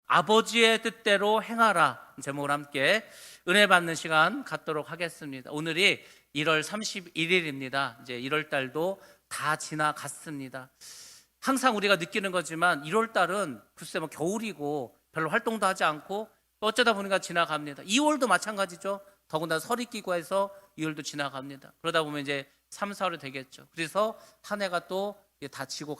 아버지의 뜻대로 행하라 제목으로 함께 은혜 받는 시간 갖도록 하겠습니다. 오늘이 1월 31일입니다. 이제 1월 달도 다 지나갔습니다. 항상 우리가 느끼는 거지만 1월 달은 글쎄 뭐 겨울이고 별로 활동도 하지 않고 또 어쩌다 보니까 지나갑니다. 2월도 마찬가지죠. 더군다나 설이 끼고 해서 2월도 지나갑니다. 그러다 보면 이제 3, 4월이 되겠죠. 그래서 한 해가 또 다 지고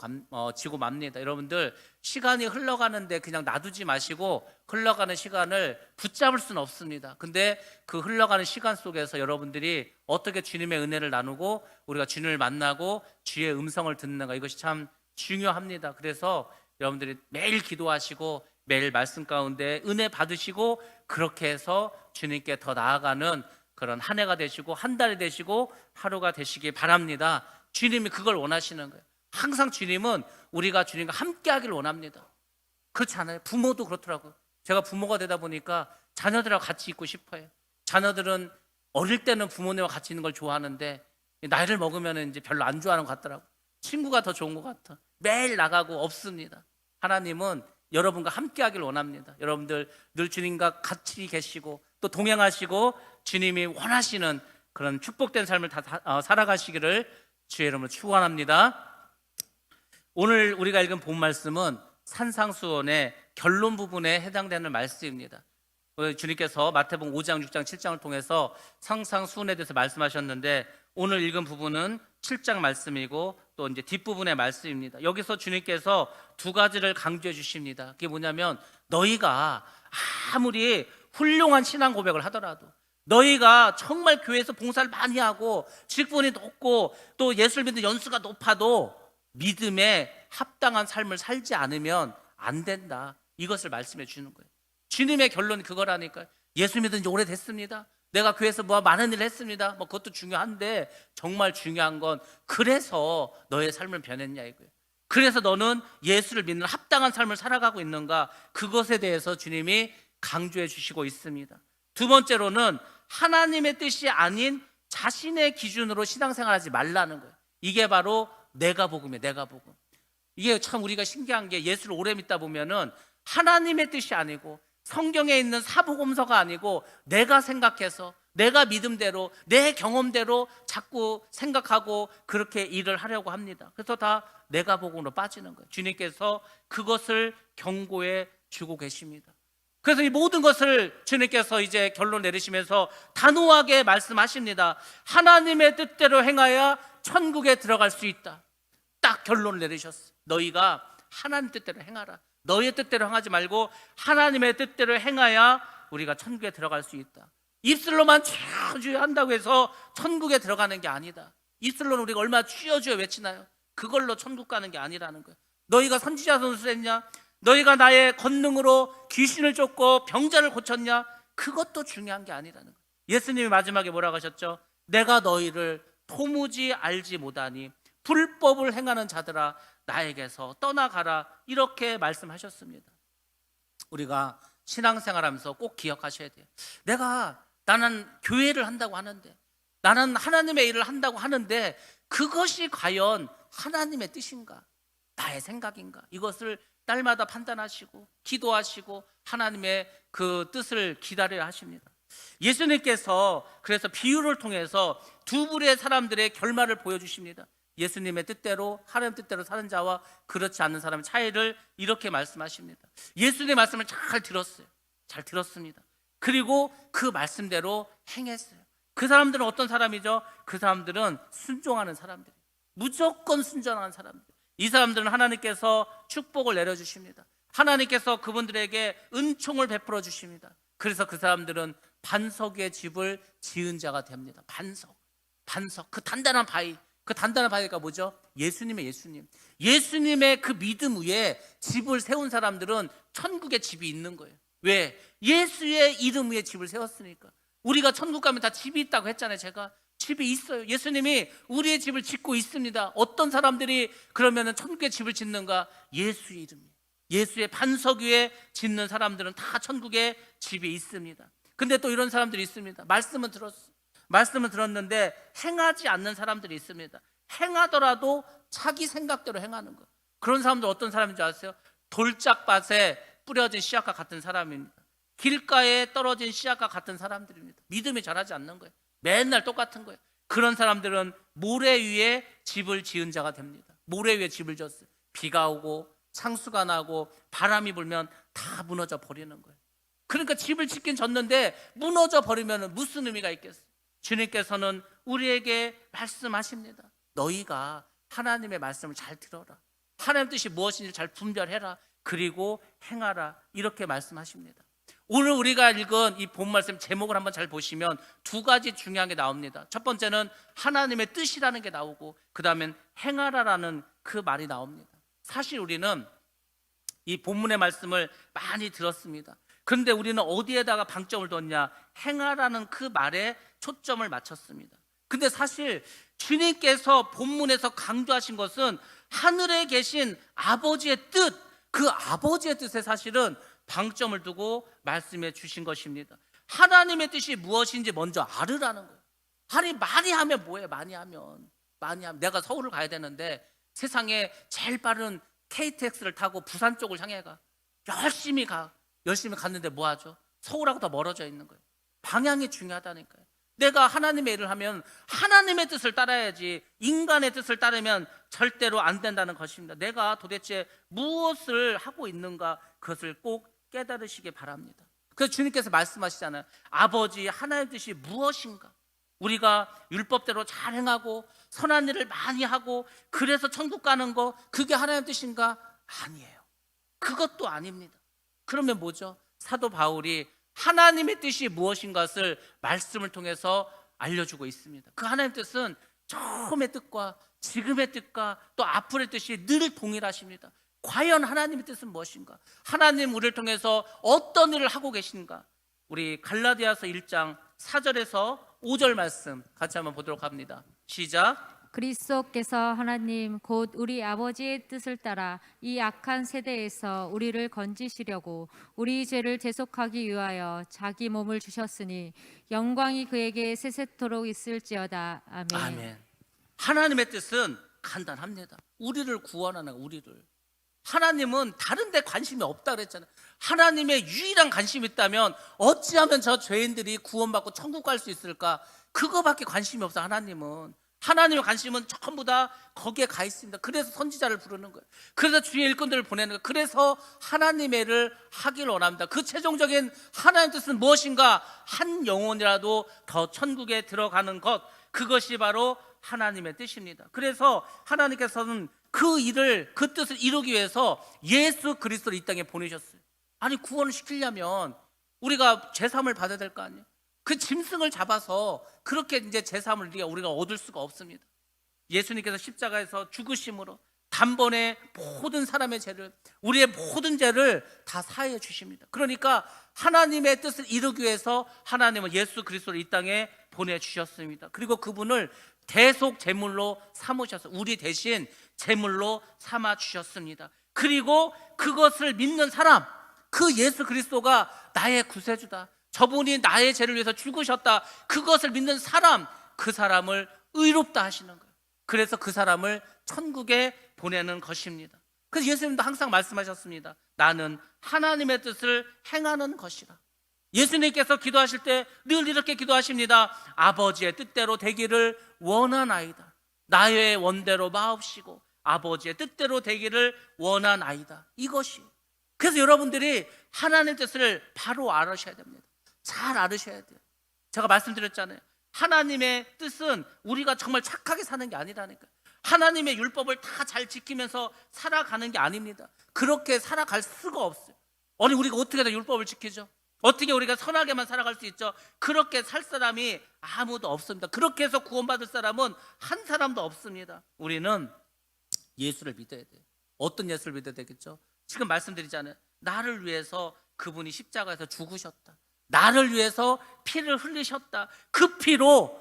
맙니다. 여러분들 시간이 흘러가는데 그냥 놔두지 마시고 흘러가는 시간을 붙잡을 수는 없습니다. 근데 그 흘러가는 시간 속에서 여러분들이 어떻게 주님의 은혜를 나누고 우리가 주님을 만나고 주의 음성을 듣는가, 이것이 참 중요합니다. 그래서 여러분들이 매일 기도하시고 매일 말씀 가운데 은혜 받으시고 그렇게 해서 주님께 더 나아가는 그런 한 해가 되시고 한 달이 되시고 하루가 되시기 바랍니다. 주님이 그걸 원하시는 거예요. 항상 주님은 우리가 주님과 함께 하기를 원합니다. 그렇지 않아요? 부모도 그렇더라고요. 제가 부모가 되다 보니까 자녀들하고 같이 있고 싶어요. 자녀들은 어릴 때는 부모님과 같이 있는 걸 좋아하는데 나이를 먹으면 이제 별로 안 좋아하는 것 같더라고요. 친구가 더 좋은 것 같아. 매일 나가고 없습니다. 하나님은 여러분과 함께 하길 원합니다. 여러분들 늘 주님과 같이 계시고 또 동행하시고 주님이 원하시는 그런 축복된 삶을 살아가시기를 주의 이름으로 축원합니다. 오늘 우리가 읽은 본 말씀은 산상수훈의 결론 부분에 해당되는 말씀입니다. 주님께서 마태복음 5장, 6장, 7장을 통해서 산상수훈에 대해서 말씀하셨는데 오늘 읽은 부분은 7장 말씀이고 또 이제 뒷부분의 말씀입니다. 여기서 주님께서 두 가지를 강조해 주십니다. 그게 뭐냐면 너희가 아무리 훌륭한 신앙 고백을 하더라도 너희가 정말 교회에서 봉사를 많이 하고 직분이 높고 또 예수를 믿는 연수가 높아도 믿음에 합당한 삶을 살지 않으면 안 된다. 이것을 말씀해 주는 거예요. 주님의 결론이 그거라니까요. 예수 믿은 지 오래됐습니다. 내가 교회에서 많은 일을 했습니다. 그것도 중요한데 정말 중요한 건 그래서 너의 삶을 변했냐 이거예요. 그래서 너는 예수를 믿는 합당한 삶을 살아가고 있는가, 그것에 대해서 주님이 강조해 주시고 있습니다. 두 번째로는 하나님의 뜻이 아닌 자신의 기준으로 신앙생활하지 말라는 거예요. 이게 바로 내가 복음이에요. 내가 복음. 이게 참 우리가 신기한 게 예수를 오래 믿다 보면은 하나님의 뜻이 아니고 성경에 있는 사복음서가 아니고 내가 생각해서 내가 믿음대로 내 경험대로 자꾸 생각하고 그렇게 일을 하려고 합니다. 그래서 다 내가 복음으로 빠지는 거예요. 주님께서 그것을 경고해 주고 계십니다. 그래서 이 모든 것을 주님께서 이제 결론 내리시면서 단호하게 말씀하십니다. 하나님의 뜻대로 행하여 천국에 들어갈 수 있다. 딱 결론을 내리셨어. 너희가 하나님 뜻대로 행하라. 너희의 뜻대로 행하지 말고 하나님의 뜻대로 행하야 우리가 천국에 들어갈 수 있다. 입술로만 주여 한다고 해서 천국에 들어가는 게 아니다. 입술로는 우리가 얼마나 주여 외치나요? 그걸로 천국 가는 게 아니라는 거예요. 너희가 선지자 선수했냐? 너희가 나의 권능으로 귀신을 쫓고 병자를 고쳤냐? 그것도 중요한 게 아니라는 거예요. 예수님이 마지막에 뭐라고 하셨죠? 내가 너희를 도무지 알지 못하니 불법을 행하는 자들아 나에게서 떠나가라, 이렇게 말씀하셨습니다. 우리가 신앙생활하면서 꼭 기억하셔야 돼요. 나는 교회를 한다고 하는데, 나는 하나님의 일을 한다고 하는데 그것이 과연 하나님의 뜻인가, 나의 생각인가, 이것을 날마다 판단하시고 기도하시고 하나님의 그 뜻을 기다려야 하십니다. 예수님께서 그래서 비유를 통해서 두 부류의 사람들의 결말을 보여주십니다. 예수님의 뜻대로 하나님 뜻대로 사는 자와 그렇지 않는 사람의 차이를 이렇게 말씀하십니다. 예수님의 말씀을 잘 들었어요. 잘 들었습니다. 그리고 그 말씀대로 행했어요. 그 사람들은 어떤 사람이죠? 그 사람들은 순종하는 사람들이에요. 무조건 순종하는 사람들. 이 사람들은 하나님께서 축복을 내려주십니다. 하나님께서 그분들에게 은총을 베풀어 주십니다. 그래서 그 사람들은 반석 위에 집을 지은 자가 됩니다. 반석, 그 단단한 바위. 그 단단한 바위가 뭐죠? 예수님의 그 믿음 위에 집을 세운 사람들은 천국에 집이 있는 거예요. 왜? 예수의 이름 위에 집을 세웠으니까. 우리가 천국 가면 다 집이 있다고 했잖아요. 제가 집이 있어요. 예수님이 우리의 집을 짓고 있습니다. 어떤 사람들이 그러면 천국에 집을 짓는가? 예수의 이름이에요. 예수의 반석 위에 짓는 사람들은 다 천국에 집이 있습니다. 근데 또 이런 사람들이 있습니다. 말씀은 들었는데 행하지 않는 사람들이 있습니다. 행하더라도 자기 생각대로 행하는 거. 그런 사람들 어떤 사람인지 아세요? 돌짝밭에 뿌려진 씨앗과 같은 사람입니다. 길가에 떨어진 씨앗과 같은 사람들입니다. 믿음이 자라지 않는 거예요. 맨날 똑같은 거예요. 그런 사람들은 모래 위에 집을 지은 자가 됩니다. 모래 위에 집을 지었어요. 비가 오고 상수가 나고 바람이 불면 다 무너져 버리는 거예요. 그러니까 집을 짓긴 졌는데 무너져 버리면 무슨 의미가 있겠어요? 주님께서는 우리에게 말씀하십니다. 너희가 하나님의 말씀을 잘 들어라. 하나님의 뜻이 무엇인지 잘 분별해라. 그리고 행하라. 이렇게 말씀하십니다. 오늘 우리가 읽은 이 본 말씀 제목을 한번 잘 보시면 두 가지 중요한 게 나옵니다. 첫 번째는 하나님의 뜻이라는 게 나오고, 그 다음엔 행하라라는 그 말이 나옵니다. 사실 우리는 이 본문의 말씀을 많이 들었습니다. 그런데 우리는 어디에다가 방점을 뒀냐? 행하라는 그 말에 초점을 맞췄습니다. 근데 사실 주님께서 본문에서 강조하신 것은 하늘에 계신 아버지의 뜻, 그 아버지의 뜻에 사실은 방점을 두고 말씀해 주신 것입니다. 하나님의 뜻이 무엇인지 먼저 알으라는 거예요. 아니, 많이 하면 뭐해? 많이 하면 내가 서울을 가야 되는데 세상에 제일 빠른 KTX를 타고 부산 쪽을 향해 가. 열심히 갔는데 뭐 하죠? 서울하고 더 멀어져 있는 거예요. 방향이 중요하다니까요. 내가 하나님의 일을 하면 하나님의 뜻을 따라야지 인간의 뜻을 따르면 절대로 안 된다는 것입니다. 내가 도대체 무엇을 하고 있는가, 그것을 꼭 깨달으시기 바랍니다. 그래서 주님께서 말씀하시잖아요. 아버지 하나님의 뜻이 무엇인가? 우리가 율법대로 잘 행하고 선한 일을 많이 하고 그래서 천국 가는 거, 그게 하나님의 뜻인가? 아니에요. 그것도 아닙니다. 그러면 뭐죠? 사도 바울이 하나님의 뜻이 무엇인 것을 말씀을 통해서 알려주고 있습니다. 그 하나님의 뜻은 처음의 뜻과 지금의 뜻과 또 앞으로의 뜻이 늘 동일하십니다. 과연 하나님의 뜻은 무엇인가? 하나님 우리를 통해서 어떤 일을 하고 계신가? 우리 갈라디아서 1장 4절에서 5절 말씀 같이 한번 보도록 합니다. 시작. 그리스도께서 하나님 곧 우리 아버지의 뜻을 따라 이 악한 세대에서 우리를 건지시려고 우리 죄를 대속하기 위하여 자기 몸을 주셨으니 영광이 그에게 세세토록 있을지어다. 아멘. 아멘. 하나님의 뜻은 간단합니다. 우리를 구원하는 우리를. 하나님은 다른 데 관심이 없다 그랬잖아요. 하나님의 유일한 관심이 있다면 어찌하면 저 죄인들이 구원받고 천국 갈 수 있을까? 그거밖에 관심이 없어. 하나님의 관심은 전부 다 거기에 가 있습니다. 그래서 선지자를 부르는 거예요. 그래서 주의 일꾼들을 보내는 거예요. 그래서 하나님의 일을 하길 원합니다. 그 최종적인 하나님의 뜻은 무엇인가? 한 영혼이라도 더 천국에 들어가는 것, 그것이 바로 하나님의 뜻입니다. 그래서 하나님께서는 그 뜻을 이루기 위해서 예수 그리스도를 이 땅에 보내셨어요. 아니, 구원을 시키려면 우리가 제사함을 받아야 될 거 아니에요? 그 짐승을 잡아서 그렇게 이제 제사함을 우리가 얻을 수가 없습니다. 예수님께서 십자가에서 죽으심으로 단번에 모든 사람의 죄를, 우리의 모든 죄를 다 사해 주십니다. 그러니까 하나님의 뜻을 이루기 위해서 하나님은 예수 그리스도를 이 땅에 보내주셨습니다. 그리고 그분을 대속 제물로 삼으셔서 우리 대신 제물로 삼아 주셨습니다. 그리고 그것을 믿는 사람, 그 예수 그리스도가 나의 구세주다, 저분이 나의 죄를 위해서 죽으셨다, 그것을 믿는 사람, 그 사람을 의롭다 하시는 거예요. 그래서 그 사람을 천국에 보내는 것입니다. 그래서 예수님도 항상 말씀하셨습니다. 나는 하나님의 뜻을 행하는 것이라. 예수님께서 기도하실 때 늘 이렇게 기도하십니다. 아버지의 뜻대로 되기를 원하나이다. 나의 원대로 마옵시고 아버지의 뜻대로 되기를 원하나이다. 이것이. 그래서 여러분들이 하나님의 뜻을 바로 알으셔야 됩니다. 잘 알으셔야 돼요. 제가 말씀드렸잖아요. 하나님의 뜻은 우리가 정말 착하게 사는 게 아니라니까요. 하나님의 율법을 다 잘 지키면서 살아가는 게 아닙니다. 그렇게 살아갈 수가 없어요. 아니, 우리가 어떻게 다 율법을 지키죠? 어떻게 우리가 선하게만 살아갈 수 있죠? 그렇게 살 사람이 아무도 없습니다. 그렇게 해서 구원받을 사람은 한 사람도 없습니다. 우리는 예수를 믿어야 돼요. 어떤 예수를 믿어야 되겠죠? 지금 말씀드리잖아요. 나를 위해서 그분이 십자가에서 죽으셨다. 나를 위해서 피를 흘리셨다. 그 피로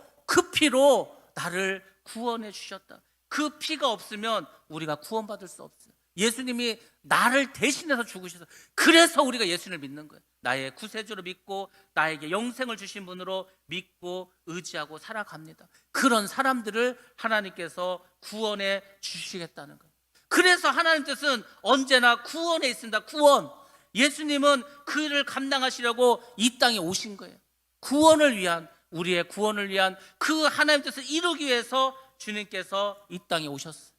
나를 구원해 주셨다. 그 피가 없으면 우리가 구원받을 수 없어요. 예수님이 나를 대신해서 죽으셔서, 그래서 우리가 예수님을 믿는 거예요. 나의 구세주로 믿고 나에게 영생을 주신 분으로 믿고 의지하고 살아갑니다. 그런 사람들을 하나님께서 구원해 주시겠다는 거예요. 그래서 하나님 뜻은 언제나 구원에 있습니다. 구원. 예수님은 그 일을 감당하시려고 이 땅에 오신 거예요. 구원을 위한, 우리의 구원을 위한 그 하나님 뜻을 이루기 위해서 주님께서 이 땅에 오셨어요.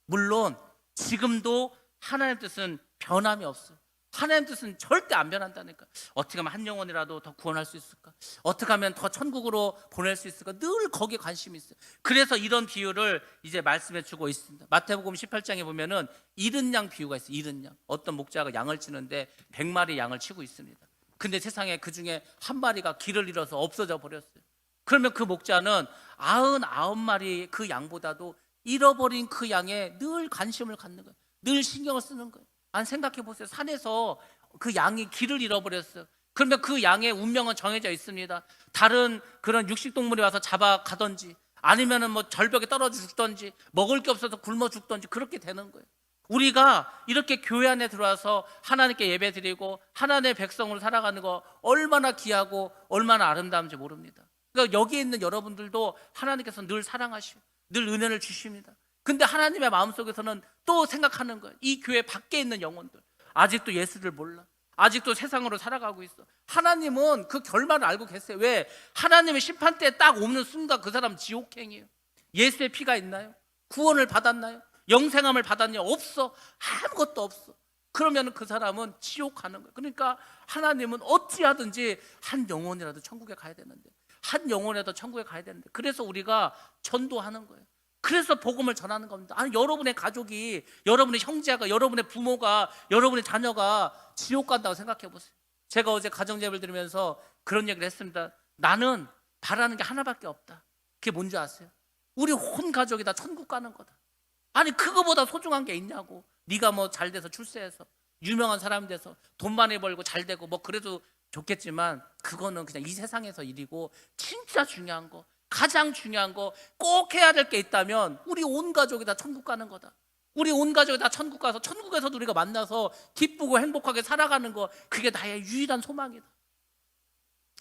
물론 지금도 하나님 뜻은 변함이 없어요. 하나님 뜻은 절대 안 변한다니까. 어떻게 하면 한 영혼이라도 더 구원할 수 있을까? 어떻게 하면 더 천국으로 보낼 수 있을까? 늘 거기에 관심이 있어요. 그래서 이런 비유를 이제 말씀해 주고 있습니다. 마태복음 18장에 보면은 잃은 양 비유가 있어요. 잃은 양. 어떤 목자가 양을 치는데 100마리 양을 치고 있습니다. 근데 세상에 그 중에 한 마리가 길을 잃어서 없어져 버렸어요. 그러면 그 목자는 99마리 그 양보다도 잃어버린 그 양에 늘 관심을 갖는 거예요. 늘 신경을 쓰는 거예요. 아니, 생각해 보세요. 산에서 그 양이 길을 잃어버렸어요. 그러면 그 양의 운명은 정해져 있습니다. 다른 그런 육식동물이 와서 잡아가든지 아니면은 뭐 절벽에 떨어져 죽든지 먹을 게 없어서 굶어 죽든지 그렇게 되는 거예요. 우리가 이렇게 교회 안에 들어와서 하나님께 예배드리고 하나님의 백성으로 살아가는 거 얼마나 귀하고 얼마나 아름다운지 모릅니다. 그러니까 여기에 있는 여러분들도 하나님께서 늘 사랑하시고 늘 은혜를 주십니다. 근데 하나님의 마음속에서는 또 생각하는 거예요. 이 교회 밖에 있는 영혼들, 아직도 예수를 몰라, 아직도 세상으로 살아가고 있어. 하나님은 그 결말을 알고 계세요. 왜? 하나님의 심판대에 딱 오는 순간 그 사람 지옥행이에요. 예수의 피가 있나요? 구원을 받았나요? 영생함을 받았냐? 없어. 아무것도 없어. 그러면 그 사람은 지옥 가는 거예요. 그러니까 하나님은 어찌하든지 한 영혼이라도 천국에 가야 되는데, 한 영혼이라도 천국에 가야 되는데, 그래서 우리가 전도하는 거예요. 그래서 복음을 전하는 겁니다. 아니, 여러분의 가족이, 여러분의 형제가, 여러분의 부모가, 여러분의 자녀가 지옥 간다고 생각해 보세요. 제가 어제 가정예배를 드리면서 그런 얘기를 했습니다. 나는 바라는 게 하나밖에 없다. 그게 뭔지 아세요? 우리 온 가족이 다 천국 가는 거다. 아니, 그거보다 소중한 게 있냐고. 네가 뭐 잘 돼서 출세해서 유명한 사람이 돼서 돈 많이 벌고 잘 되고 뭐 그래도 좋겠지만, 그거는 그냥 이 세상에서 일이고, 진짜 중요한 거, 가장 중요한 거, 꼭 해야 될 게 있다면 우리 온 가족이 다 천국 가는 거다. 우리 온 가족이 다 천국 가서 천국에서도 우리가 만나서 기쁘고 행복하게 살아가는 거, 그게 나의 유일한 소망이다.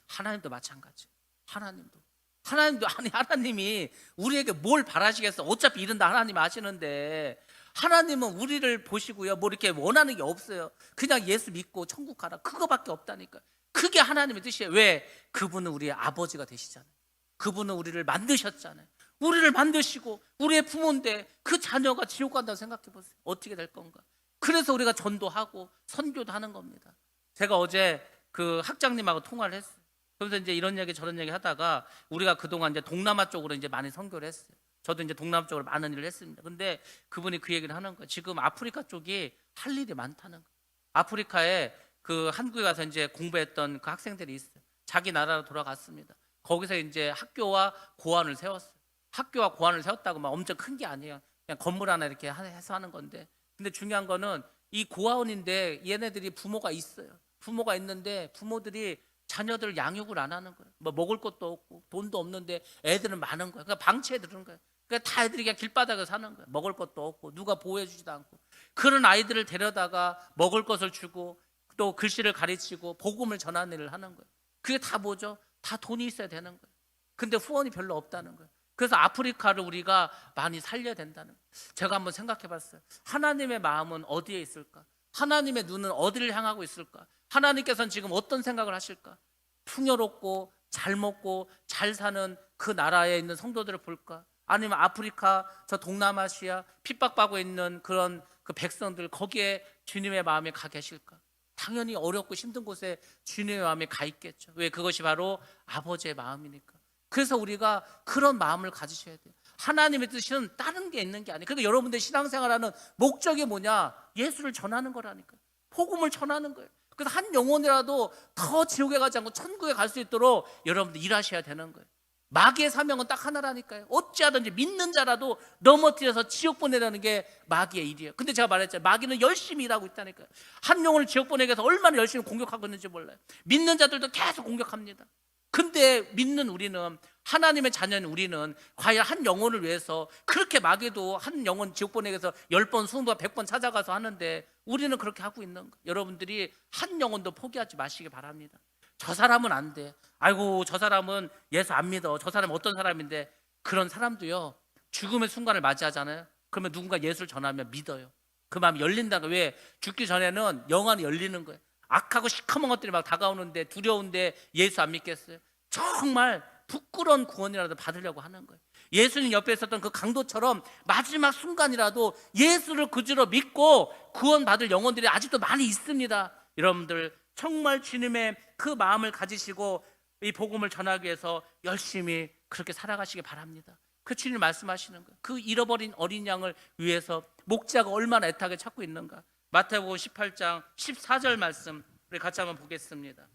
하나님도 마찬가지. 하나님도 아니, 하나님이 우리에게 뭘 바라시겠어? 어차피 이런 다 하나님 아시는데, 하나님은 우리를 보시고요, 뭐 이렇게 원하는 게 없어요. 그냥 예수 믿고 천국 가라, 그거밖에 없다니까. 그게 하나님의 뜻이에요. 왜? 그분은 우리의 아버지가 되시잖아요. 그분은 우리를 만드셨잖아요. 우리를 만드시고 우리의 부모인데 그 자녀가 지옥 간다고 생각해 보세요. 어떻게 될 건가? 그래서 우리가 전도하고 선교도 하는 겁니다. 제가 어제 그 학장님하고 통화를 했어요. 그래서 이제 이런 얘기 저런 얘기 하다가, 우리가 그동안 이제 동남아 쪽으로 이제 많이 선교를 했어요. 저도 이제 동남아 쪽으로 많은 일을 했습니다. 근데 그분이 그 얘기를 하는 거예요. 지금 아프리카 쪽이 할 일이 많다는 거예요. 아프리카에 그 한국에 가서 이제 공부했던 그 학생들이 있어요. 자기 나라로 돌아갔습니다. 거기서 이제 학교와 고아원을 세웠어요. 학교와 고아원을 세웠다고 막 엄청 큰 게 아니에요. 그냥 건물 하나 이렇게 해서 하는 건데, 근데 중요한 거는 이 고아원인데 얘네들이 부모가 있어요. 부모가 있는데 부모들이 자녀들 양육을 안 하는 거예요. 뭐 먹을 것도 없고 돈도 없는데 애들은 많은 거예요. 그러니까 방치해 두는 거예요. 그러니까 다 애들이 그냥 길바닥에 사는 거예요. 먹을 것도 없고 누가 보호해 주지도 않고. 그런 아이들을 데려다가 먹을 것을 주고 또 글씨를 가르치고 복음을 전하는 일을 하는 거예요. 그게 다 뭐죠? 다 돈이 있어야 되는 거예요. 근데 후원이 별로 없다는 거예요. 그래서 아프리카를 우리가 많이 살려야 된다는 거예요. 제가 한번 생각해 봤어요. 하나님의 마음은 어디에 있을까? 하나님의 눈은 어디를 향하고 있을까? 하나님께서는 지금 어떤 생각을 하실까? 풍요롭고 잘 먹고 잘 사는 그 나라에 있는 성도들을 볼까? 아니면 아프리카, 저 동남아시아 핍박받고 있는 그런 그 백성들, 거기에 주님의 마음에 가 계실까? 당연히 어렵고 힘든 곳에 주님의 마음이 가 있겠죠. 왜? 그것이 바로 아버지의 마음이니까. 그래서 우리가 그런 마음을 가지셔야 돼요. 하나님의 뜻은 다른 게 있는 게 아니에요. 그러니까 여러분들 신앙생활하는 목적이 뭐냐? 예수를 전하는 거라니까요. 복음을 전하는 거예요. 그래서 한 영혼이라도 더 지옥에 가지 않고 천국에 갈 수 있도록 여러분들 일하셔야 되는 거예요. 마귀의 사명은 딱 하나라니까요. 어찌하든지 믿는 자라도 넘어뜨려서 지옥 보내라는 게 마귀의 일이에요. 근데 제가 말했잖아요. 마귀는 열심히 일하고 있다니까요. 한 영혼을 지옥 보내기 위해서 얼마나 열심히 공격하고 있는지 몰라요. 믿는 자들도 계속 공격합니다. 근데 믿는 우리는, 하나님의 자녀인 우리는 과연 한 영혼을 위해서 그렇게 마귀도 한 영혼 지옥 보내기 위해서 10번, 20번, 100번 찾아가서 하는데, 우리는 그렇게 하고 있는 거예요. 여러분들이 한 영혼도 포기하지 마시기 바랍니다. 저 사람은 안 돼. 아이고, 저 사람은 예수 안 믿어. 저 사람은 어떤 사람인데. 그런 사람도요, 죽음의 순간을 맞이하잖아요. 그러면 누군가 예수를 전하면 믿어요. 그 마음이 열린다는 거예요. 왜? 죽기 전에는 영안이 열리는 거예요. 악하고 시커먼 것들이 막 다가오는데 두려운데 예수 안 믿겠어요? 정말 부끄러운 구원이라도 받으려고 하는 거예요. 예수님 옆에 있었던 그 강도처럼 마지막 순간이라도 예수를 그주로 믿고 구원받을 영혼들이 아직도 많이 있습니다. 여러분들 정말 주님의 그 마음을 가지시고 이 복음을 전하기 위해서 열심히 그렇게 살아가시기 바랍니다. 그 주님 말씀하시는 거예요. 그 잃어버린 어린 양을 위해서 목자가 얼마나 애타게 찾고 있는가. 마태복음 18장 14절 말씀 우리 같이 한번 보겠습니다.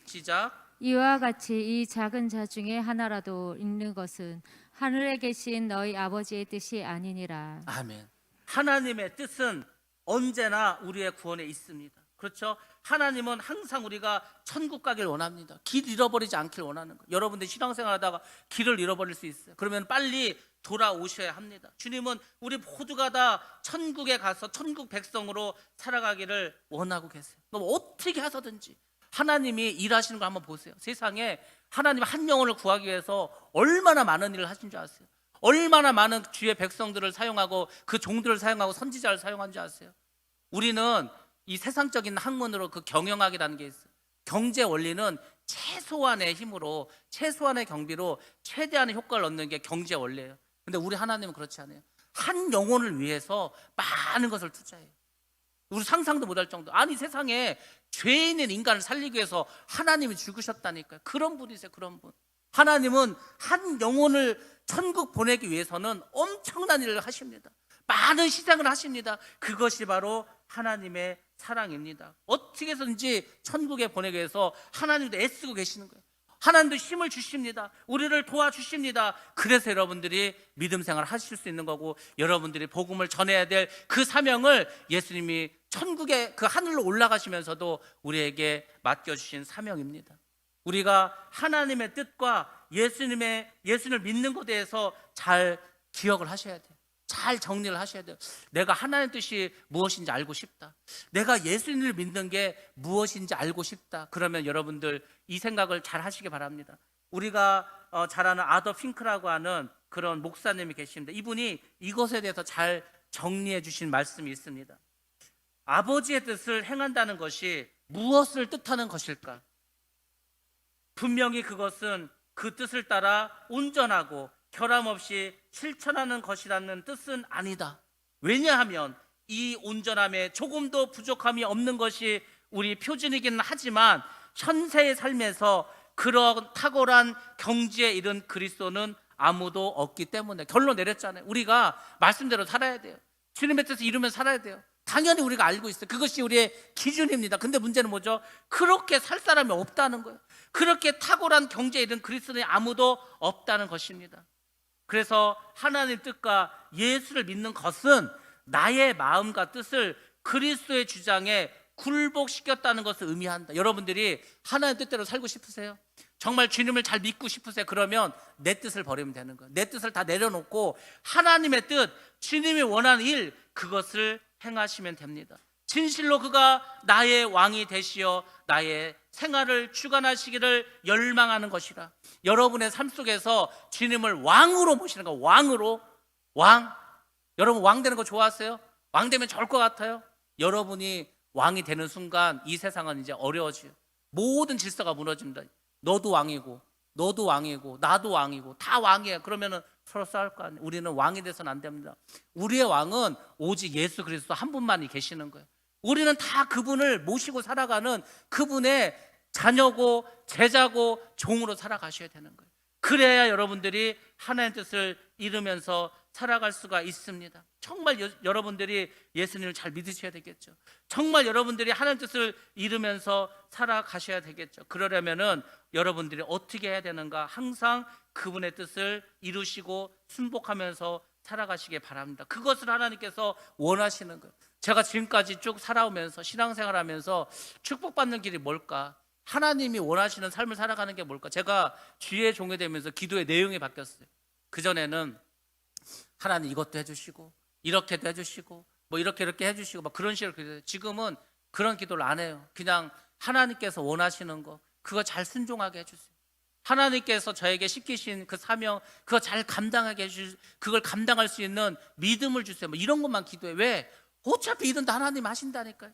시작. 이와 같이 이 작은 자 중에 하나라도 있는 것은 하늘에 계신 너희 아버지의 뜻이 아니니라. 아멘. 하나님의 뜻은 언제나 우리의 구원에 있습니다. 그렇죠? 하나님은 항상 우리가 천국 가길 원합니다. 길 잃어버리지 않길 원하는 거예요. 여러분들 신앙생활 하다가 길을 잃어버릴 수 있어요. 그러면 빨리 돌아오셔야 합니다. 주님은 우리 모두가 다 천국에 가서 천국 백성으로 살아가기를 원하고 계세요. 그럼 어떻게 하서든지 하나님이 일하시는 거 한번 보세요. 세상에 하나님 한 영혼을 구하기 위해서 얼마나 많은 일을 하신 줄 아세요? 얼마나 많은 주의 백성들을 사용하고 그 종들을 사용하고 선지자를 사용한 줄 아세요? 우리는 이 세상적인 학문으로 그 경영학이라는 게 있어요. 경제 원리는 최소한의 힘으로 최소한의 경비로 최대한의 효과를 얻는 게 경제 원리예요. 근데 우리 하나님은 그렇지 않아요. 한 영혼을 위해서 많은 것을 투자해요. 우리 상상도 못할 정도. 아니 세상에 죄 있는 인간을 살리기 위해서 하나님이 죽으셨다니까요. 그런 분이세요. 그런 분. 하나님은 한 영혼을 천국 보내기 위해서는 엄청난 일을 하십니다. 많은 희생을 하십니다. 그것이 바로 하나님의 사랑입니다. 어떻게 해서든지 천국에 보내기 위해서 하나님도 애쓰고 계시는 거예요. 하나님도 힘을 주십니다. 우리를 도와주십니다. 그래서 여러분들이 믿음 생활을 하실 수 있는 거고 여러분들이 복음을 전해야 될 그 사명을 예수님이 천국에 그 하늘로 올라가시면서도 우리에게 맡겨주신 사명입니다. 우리가 하나님의 뜻과 예수님을 믿는 것에 대해서 잘 기억을 하셔야 돼요. 잘 정리를 하셔야 돼요. 내가 하나님의 뜻이 무엇인지 알고 싶다. 내가 예수님을 믿는 게 무엇인지 알고 싶다. 그러면 여러분들 이 생각을 잘 하시기 바랍니다. 우리가 잘 아는 아더 핑크라고 하는 그런 목사님이 계십니다. 이분이 이것에 대해서 잘 정리해 주신 말씀이 있습니다. 아버지의 뜻을 행한다는 것이 무엇을 뜻하는 것일까? 분명히 그것은 그 뜻을 따라 온전하고 결함 없이 실천하는 것이라는 뜻은 아니다. 왜냐하면 이 온전함에 조금도 부족함이 없는 것이 우리 표준이기는 하지만 현세의 삶에서 그런 탁월한 경지에 이른 그리스도는 아무도 없기 때문에 결론 내렸잖아요. 우리가 말씀대로 살아야 돼요. 주님의 뜻을 이루면서 살아야 돼요. 당연히 우리가 알고 있어요. 그것이 우리의 기준입니다. 근데 문제는 뭐죠? 그렇게 살 사람이 없다는 거예요. 그렇게 탁월한 경지에 이른 그리스도는 아무도 없다는 것입니다. 그래서 하나님 뜻과 예수를 믿는 것은 나의 마음과 뜻을 그리스도의 주장에 굴복시켰다는 것을 의미한다. 여러분들이 하나님 뜻대로 살고 싶으세요? 정말 주님을 잘 믿고 싶으세요? 그러면 내 뜻을 버리면 되는 거예요. 내 뜻을 다 내려놓고 하나님의 뜻, 주님이 원하는 일, 그것을 행하시면 됩니다. 진실로 그가 나의 왕이 되시어 나의 생활을 주관하시기를 열망하는 것이라. 여러분의 삶 속에서 주님을 왕으로 모시는 거. 왕으로. 왕. 여러분 왕 되는 거 좋아하세요? 왕 되면 좋을 것 같아요? 여러분이 왕이 되는 순간 이 세상은 이제 어려워져요. 모든 질서가 무너집니다. 너도 왕이고 너도 왕이고 나도 왕이고 다 왕이에요. 그러면은 서로 싸울 거 아니에요. 우리는 왕이 돼서는 안 됩니다. 우리의 왕은 오직 예수 그리스도 한 분만이 계시는 거예요. 우리는 다 그분을 모시고 살아가는 그분의 자녀고 제자고 종으로 살아가셔야 되는 거예요. 그래야 여러분들이 하나님의 뜻을 이루면서 살아갈 수가 있습니다. 정말 여러분들이 예수님을 잘 믿으셔야 되겠죠. 정말 여러분들이 하나님의 뜻을 이루면서 살아가셔야 되겠죠. 그러려면은 여러분들이 어떻게 해야 되는가? 항상 그분의 뜻을 이루시고 순복하면서 살아가시기 바랍니다. 그것을 하나님께서 원하시는 거예요. 제가 지금까지 쭉 살아오면서 신앙생활하면서 축복받는 길이 뭘까? 하나님이 원하시는 삶을 살아가는 게 뭘까? 제가 주의 종이 되면서 기도의 내용이 바뀌었어요. 그전에는 하나님 이것도 해주시고 이렇게도 해주시고 뭐 이렇게 해주시고 막 그런 식으로 기도해요. 지금은 그런 기도를 안 해요. 그냥 하나님께서 원하시는 거 그거 잘 순종하게 해주세요. 하나님께서 저에게 시키신 그 사명 그거 잘 감당하게 해주세요. 그걸 감당할 수 있는 믿음을 주세요. 뭐 이런 것만 기도해. 왜? 어차피 이런 다 하나님 하신다니까요.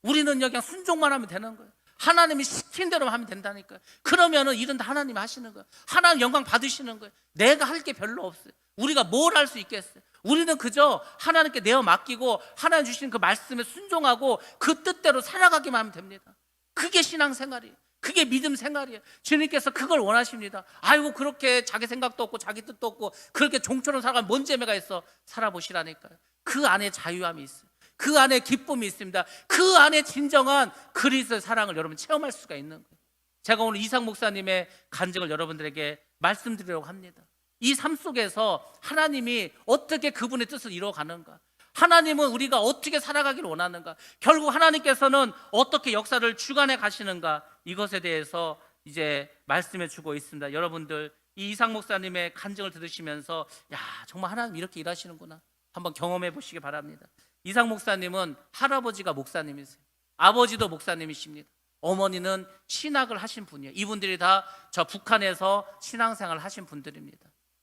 우리는 그냥 순종만 하면 되는 거예요. 하나님이 시킨 대로 하면 된다니까요. 그러면은 일은 다 하나님이 하시는 거예요. 하나님 영광 받으시는 거예요. 내가 할 게 별로 없어요. 우리가 뭘 할 수 있겠어요? 우리는 그저 하나님께 내어 맡기고 하나님 주신 그 말씀에 순종하고 그 뜻대로 살아가기만 하면 됩니다. 그게 신앙생활이에요. 그게 믿음 생활이에요. 주님께서 그걸 원하십니다. 아이고 그렇게 자기 생각도 없고 자기 뜻도 없고 그렇게 종처럼 살아가면 뭔 재미가 있어. 살아보시라니까요. 그 안에 자유함이 있어요. 그 안에 기쁨이 있습니다. 그 안에 진정한 그리스도의 사랑을 여러분 체험할 수가 있는 거예요. 제가 오늘 이상 목사님의 간증을 여러분들에게 말씀드리려고 합니다. 이 삶 속에서 하나님이 어떻게 그분의 뜻을 이루어가는가, 하나님은 우리가 어떻게 살아가기를 원하는가, 결국 하나님께서는 어떻게 역사를 주관해 가시는가, 이것에 대해서 이제 말씀해 주고 있습니다. 여러분들 이 이상 목사님의 간증을 들으시면서 야, 정말 하나님 이렇게 일하시는구나 한번 경험해 보시기 바랍니다. 이상 목사님은 할아버지가 목사님이세요. 아버지도 목사님이십니다. 어머니는 신학을 하신 분이에요. 이분들이 다 저 북한에서 신앙생활을 하신 분들입니다.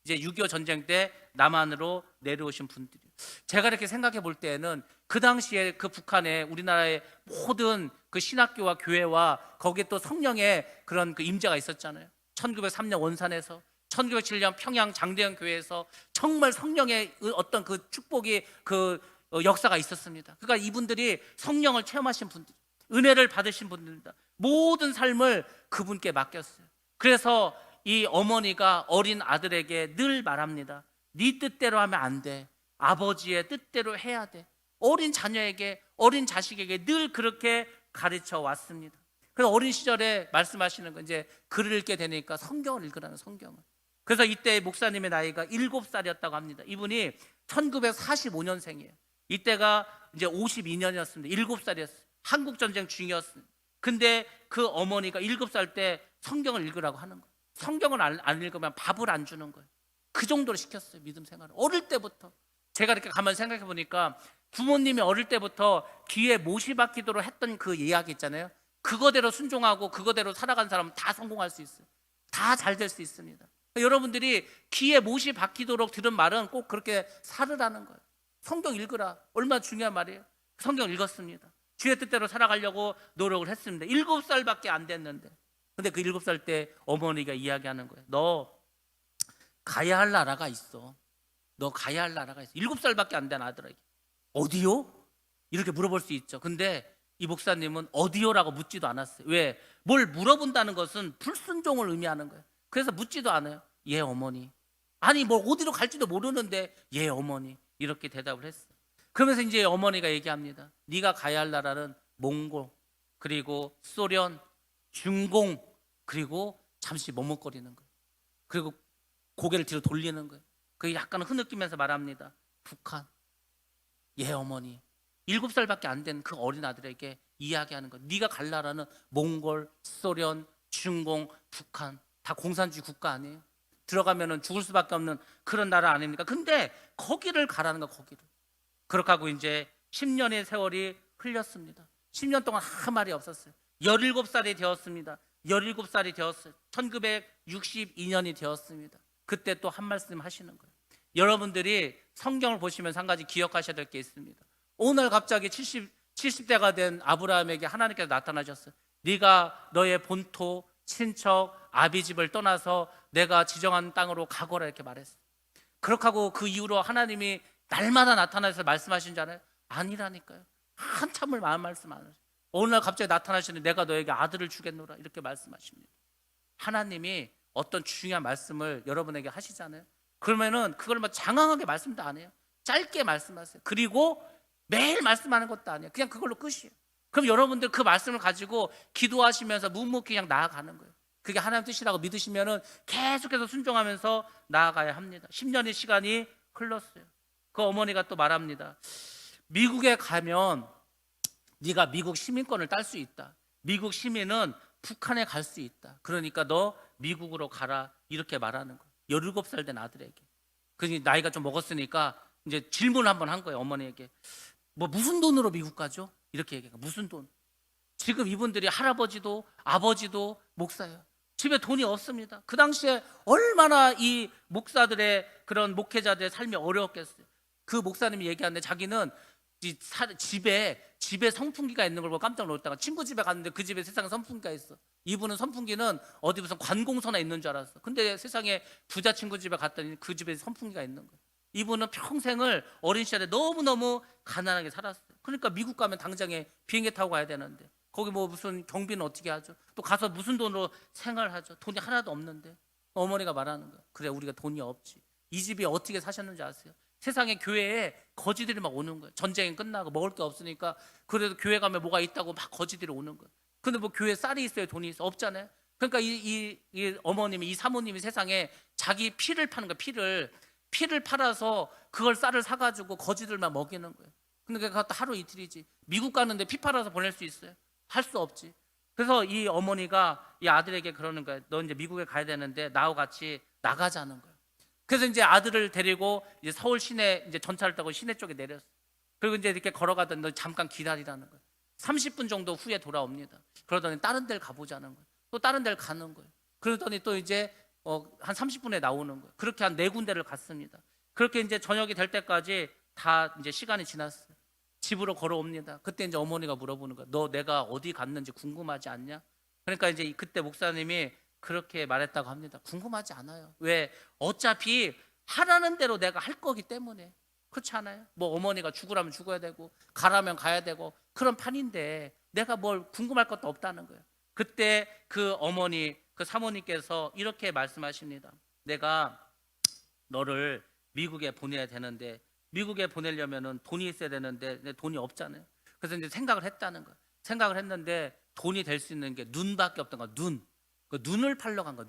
이제 6.25 전쟁 때 남한으로 내려오신 분들이에요. 제가 이렇게 생각해 볼 때에는 그 당시에 그 북한에 우리나라의 모든 그 신학교와 교회와 거기에 또 성령의 그런 그 임재가 있었잖아요. 1903년 원산에서 1907년 평양 장대현 교회에서 정말 성령의 어떤 그 축복이 그 역사가 있었습니다. 그러니까 이분들이 성령을 체험하신 분들, 은혜를 받으신 분들입니다. 모든 삶을 그분께 맡겼어요. 그래서 이 어머니가 어린 아들에게 늘 말합니다. 네 뜻대로 하면 안 돼. 아버지의 뜻대로 해야 돼. 어린 자녀에게, 어린 자식에게 늘 그렇게 가르쳐 왔습니다. 그래서 어린 시절에 말씀하시는 건 이제 글을 읽게 되니까 성경을 읽으라는, 성경을. 그래서 이때 목사님의 나이가 7살이었다고 합니다. 이분이 1945년생이에요. 이때가 이제 52년이었습니다. 7살이었어요. 한국전쟁 중이었습니다. 근데 그 어머니가 7살 때 성경을 읽으라고 하는 거예요. 성경을 안 읽으면 밥을 안 주는 거예요. 그 정도로 시켰어요. 믿음 생활을 어릴 때부터. 제가 이렇게 가만히 생각해 보니까 부모님이 어릴 때부터 귀에 못이 박히도록 했던 그 이야기 있잖아요. 그거대로 순종하고 그거대로 살아간 사람은 다 성공할 수 있어요. 다 잘 될 수 있습니다. 여러분들이 귀에 못이 박히도록 들은 말은 꼭 그렇게 살으라는 거예요. 성경 읽으라. 얼마나 중요한 말이에요. 성경 읽었습니다. 주의 뜻대로 살아가려고 노력을 했습니다. 7살밖에 안 됐는데, 근데 그 7살 때 어머니가 이야기하는 거예요. 너 가야 할 나라가 있어. 너 가야 할 나라가 있어. 7살밖에 안 된 아들에게. 어디요? 이렇게 물어볼 수 있죠. 근데 이 목사님은 어디요라고 묻지도 않았어요. 왜? 뭘 물어본다는 것은 불순종을 의미하는 거예요. 그래서 묻지도 않아요. 예 어머니. 아니 뭐 어디로 갈지도 모르는데 예 어머니, 이렇게 대답을 했어요. 그러면서 이제 어머니가 얘기합니다. 네가 가야 할 나라는 몽골, 그리고 소련, 중공, 그리고 잠시 머뭇거리는 거예요. 그리고 고개를 뒤로 돌리는 거예요. 그 약간 흐느끼면서 말합니다. 북한. 예 어머니. 7살밖에 안 된 그 어린 아들에게 이야기하는 거예요. 네가 갈 나라는 몽골, 소련, 중공, 북한. 다 공산주의 국가 아니에요? 들어가면은 죽을 수밖에 없는 그런 나라 아닙니까? 근데 거기를 가라는 거예요. 거기를. 그렇게 하고 이제 10년의 세월이 흘렸습니다. 10년 동안 아무 말이 없었어요. 17살이 되었습니다. 17살이 되었어요. 1962년이 되었습니다. 그때 또 한 말씀 하시는 거예요. 여러분들이 성경을 보시면서 한 가지 기억하셔야 될 게 있습니다. 오늘 갑자기 70대가 된 아브라함에게 하나님께서 나타나셨어요. 네가 너의 본토, 친척, 아비집을 떠나서 내가 지정한 땅으로 가거라, 이렇게 말했어요. 그렇게 하고 그 이후로 하나님이 날마다 나타나서 말씀하신 줄 알아요? 아니라니까요. 한참을 말씀 안 하셔요. 어느 날 갑자기 나타나시는데 내가 너에게 아들을 주겠노라, 이렇게 말씀하십니다. 하나님이 어떤 중요한 말씀을 여러분에게 하시잖아요. 그러면은 그걸 막 장황하게 말씀도 안 해요. 짧게 말씀하세요. 그리고 매일 말씀하는 것도 아니에요. 그냥 그걸로 끝이에요. 그럼 여러분들 그 말씀을 가지고 기도하시면서 묵묵히 그냥 나아가는 거예요. 그게 하나님 뜻이라고 믿으시면은 계속해서 순종하면서 나아가야 합니다. 10년의 시간이 흘렀어요. 그 어머니가 또 말합니다. 미국에 가면 네가 미국 시민권을 딸 수 있다. 미국 시민은 북한에 갈 수 있다. 그러니까 너 미국으로 가라, 이렇게 말하는 거예요. 17살 된 아들에게. 그 나이가 좀 먹었으니까 이제 질문을 한번 한 거예요. 어머니에게. 뭐 무슨 돈으로 미국 가죠? 이렇게 얘기해요. 무슨 돈? 지금 이분들이 할아버지도 아버지도 목사예요. 집에 돈이 없습니다. 그 당시에 얼마나 이 목사들의 그런 목회자들의 삶이 어려웠겠어요. 그 목사님이 얘기하는데 자기는 집에 집에 선풍기가 있는 걸 보고 깜짝 놀랐다가 친구 집에 갔는데 그 집에 세상에 선풍기가 있어. 이분은 선풍기는 어디 무슨 관공서나 있는 줄 알았어. 근데 세상에 부자 친구 집에 갔더니 그 집에 선풍기가 있는 거야. 이분은 평생을 어린 시절에 너무너무 가난하게 살았어요. 그러니까 미국 가면 당장에 비행기 타고 가야 되는데 거기 뭐 무슨 경비는 어떻게 하죠? 또 가서 무슨 돈으로 생활하죠? 돈이 하나도 없는데 어머니가 말하는 거야. 그래, 우리가 돈이 없지. 이 집이 어떻게 사셨는지 아세요? 세상에 교회에 거지들이 막 오는 거예요. 전쟁이 끝나고 먹을 게 없으니까 그래도 교회 가면 뭐가 있다고 막 거지들이 오는 거예요. 근데 뭐 교회에 쌀이 있어요? 돈이 있어요? 없잖아요. 그러니까 이 어머님이, 이 사모님이 세상에 자기 피를 파는 거예요. 피를 팔아서 그걸 쌀을 사가지고 거지들만 먹이는 거예요. 근데 그것도 하루 이틀이지. 미국 가는데 피 팔아서 보낼 수 있어요? 할 수 없지. 그래서 이 어머니가 이 아들에게 그러는 거예요. 너 이제 미국에 가야 되는데 나하고 같이 나가자는 거예요. 그래서 이제 아들을 데리고 이제 서울 시내 이제 전차를 타고 시내 쪽에 내렸어. 그리고 이제 이렇게 걸어가던 너 잠깐 기다리라는 거예요. 30분 정도 후에 돌아옵니다. 그러더니 다른 데를 가보자는 거예요. 또 다른 데를 가는 거예요. 그러더니 또 이제 한 30분에 나오는 거예요. 그렇게 한 4군데를 갔습니다. 그렇게 이제 저녁이 될 때까지 다 이제 시간이 지났어요. 집으로 걸어옵니다. 그때 이제 어머니가 물어보는 거야. 너 내가 어디 갔는지 궁금하지 않냐? 그러니까 이제 그때 목사님이 그렇게 말했다고 합니다. 궁금하지 않아요. 왜? 어차피 하라는 대로 내가 할 거기 때문에. 그렇지 않아요? 뭐 어머니가 죽으라면 죽어야 되고 가라면 가야 되고 그런 판인데 내가 뭘 궁금할 것도 없다는 거예요. 그때 그 어머니, 그 사모님께서 이렇게 말씀하십니다. 내가 너를 미국에 보내야 되는데 미국에 보내려면은 돈이 있어야 되는데 내 돈이 없잖아요. 그래서 이제 생각을 했다는 거예요. 생각을 했는데 돈이 될 수 있는 게 눈밖에 없던 거야. 그 눈을 팔러 간 거야.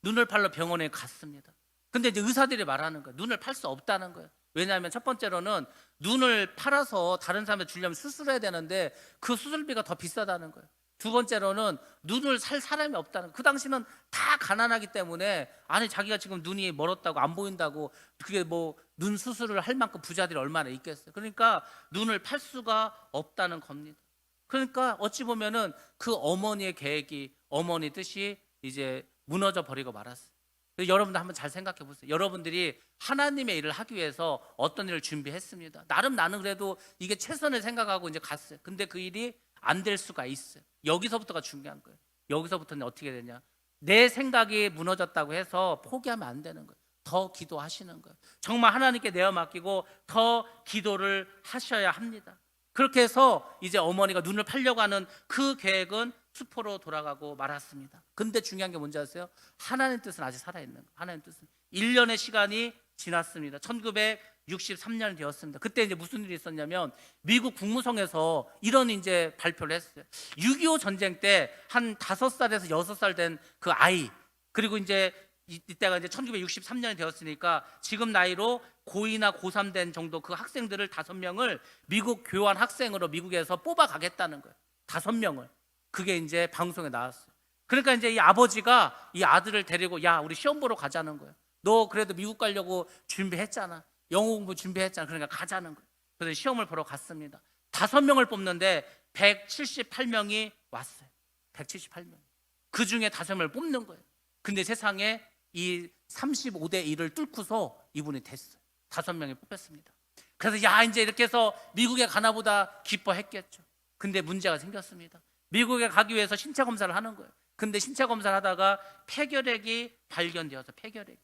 눈을 팔러 병원에 갔습니다. 근데 이제 의사들이 말하는 거야. 눈을 팔 수 없다는 거예요. 왜냐하면 첫 번째로는 눈을 팔아서 다른 사람한테 주려면 수술해야 되는데 그 수술비가 더 비싸다는 거예요. 두 번째로는 눈을 살 사람이 없다는 거예요. 그 당시는 다 가난하기 때문에 아니 자기가 지금 눈이 멀었다고 안 보인다고 그게 뭐 눈 수술을 할 만큼 부자들이 얼마나 있겠어요. 그러니까 눈을 팔 수가 없다는 겁니다. 그러니까 어찌 보면은 그 어머니의 계획이 어머니 뜻이 이제 무너져 버리고 말았어요. 여러분들 한번 잘 생각해 보세요. 여러분들이 하나님의 일을 하기 위해서 어떤 일을 준비했습니다. 나름 나는 그래도 이게 최선을 생각하고 이제 갔어요. 근데 그 일이 안 될 수가 있어요. 여기서부터가 중요한 거예요. 여기서부터는 어떻게 되냐? 내 생각이 무너졌다고 해서 포기하면 안 되는 거예요. 더 기도하시는 거예요. 정말 하나님께 내어 맡기고 더 기도를 하셔야 합니다. 그렇게 해서 이제 어머니가 눈을 팔려고 하는 그 계획은 수포로 돌아가고 말았습니다. 근데 중요한 게 뭔지 아세요? 하나님 뜻은 아직 살아있는 거예요. 하나님 뜻은 1년의 시간이 지났습니다. 1963년이 되었습니다. 그때 이제 무슨 일이 있었냐면 미국 국무성에서 이런 이제 발표를 했어요. 6.25 전쟁 때 한 5살에서 6살 된 그 아이, 그리고 이제 이때가 이제 1963년이 되었으니까 지금 나이로 고2나 고3 된 정도 그 학생들을 5명을 미국 교환 학생으로 미국에서 뽑아가겠다는 거예요. 5명을. 그게 이제 방송에 나왔어요. 그러니까 이제 이 아버지가 이 아들을 데리고 야 우리 시험 보러 가자는 거예요. 너 그래도 미국 가려고 준비했잖아. 영어 공부 준비했잖아. 그러니까 가자는 거예요. 그래서 시험을 보러 갔습니다. 5명을 뽑는데 178명이 왔어요. 178명. 그 중에 5명을 뽑는 거예요. 근데 세상에 이 35대 1을 뚫고서 이분이 됐어요. 5명이 뽑혔습니다. 그래서 야 이제 이렇게 해서 미국에 가나 보다 기뻐했겠죠. 근데 문제가 생겼습니다. 미국에 가기 위해서 신체 검사를 하는 거예요. 근데 신체 검사를 하다가 폐결핵이 발견되어서 폐결핵.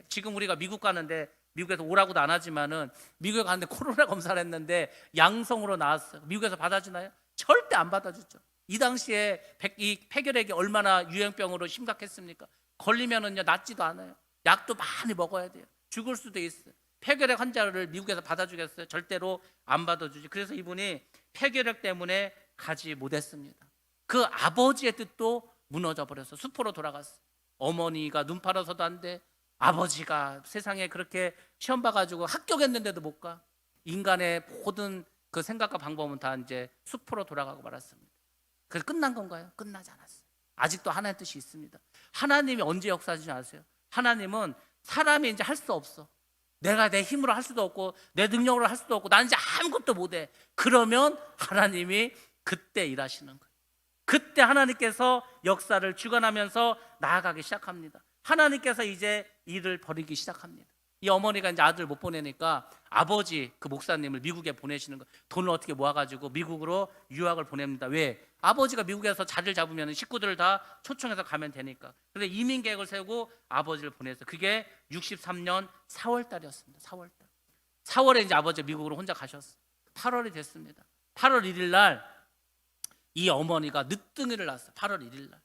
지금 우리가 미국 가는데 미국에서 오라고도 안 하지만은 미국에 가는데 코로나 검사를 했는데 양성으로 나왔어요. 미국에서 받아주나요? 절대 안 받아주죠. 이 당시에 이 폐결핵이 얼마나 유행병으로 심각했습니까? 걸리면은요 낫지도 않아요. 약도 많이 먹어야 돼요. 죽을 수도 있어요. 폐결핵 환자를 미국에서 받아주겠어요? 절대로 안 받아주지. 그래서 이분이 폐결핵 때문에 가지 못했습니다. 그 아버지의 뜻도 무너져 버려서 수포로 돌아갔어요. 어머니가 눈 팔아서도 안 돼. 아버지가 세상에 그렇게 시험 봐가지고 합격했는데도 못 가. 인간의 모든 그 생각과 방법은 다 이제 수포로 돌아가고 말았습니다. 그래서 끝난 건가요? 끝나지 않았어요. 아직도 하나님의 뜻이 있습니다. 하나님이 언제 역사하시는지 아세요? 하나님은 사람이 이제 할 수 없어. 내가 내 힘으로 할 수도 없고 내 능력으로 할 수도 없고 나는 이제 아무것도 못해. 그러면 하나님이 그때 일하시는 거예요. 그때 하나님께서 역사를 주관하면서 나아가기 시작합니다. 하나님께서 이제 일을 벌이기 시작합니다. 이 어머니가 이제 아들 못 보내니까 아버지 그 목사님을 미국에 보내시는 거, 돈을 어떻게 모아가지고 미국으로 유학을 보냅니다. 왜? 아버지가 미국에서 자리를 잡으면 식구들을 다 초청해서 가면 되니까. 그래서 이민 계획을 세우고 아버지를 보냈어요. 그게 63년 4월 달이었습니다. 4월 달. 4월에 이제 아버지가 미국으로 혼자 가셨어요. 8월이 됐습니다. 8월 1일 날 이 어머니가 늦둥이를 낳았어요. 8월 1일 날.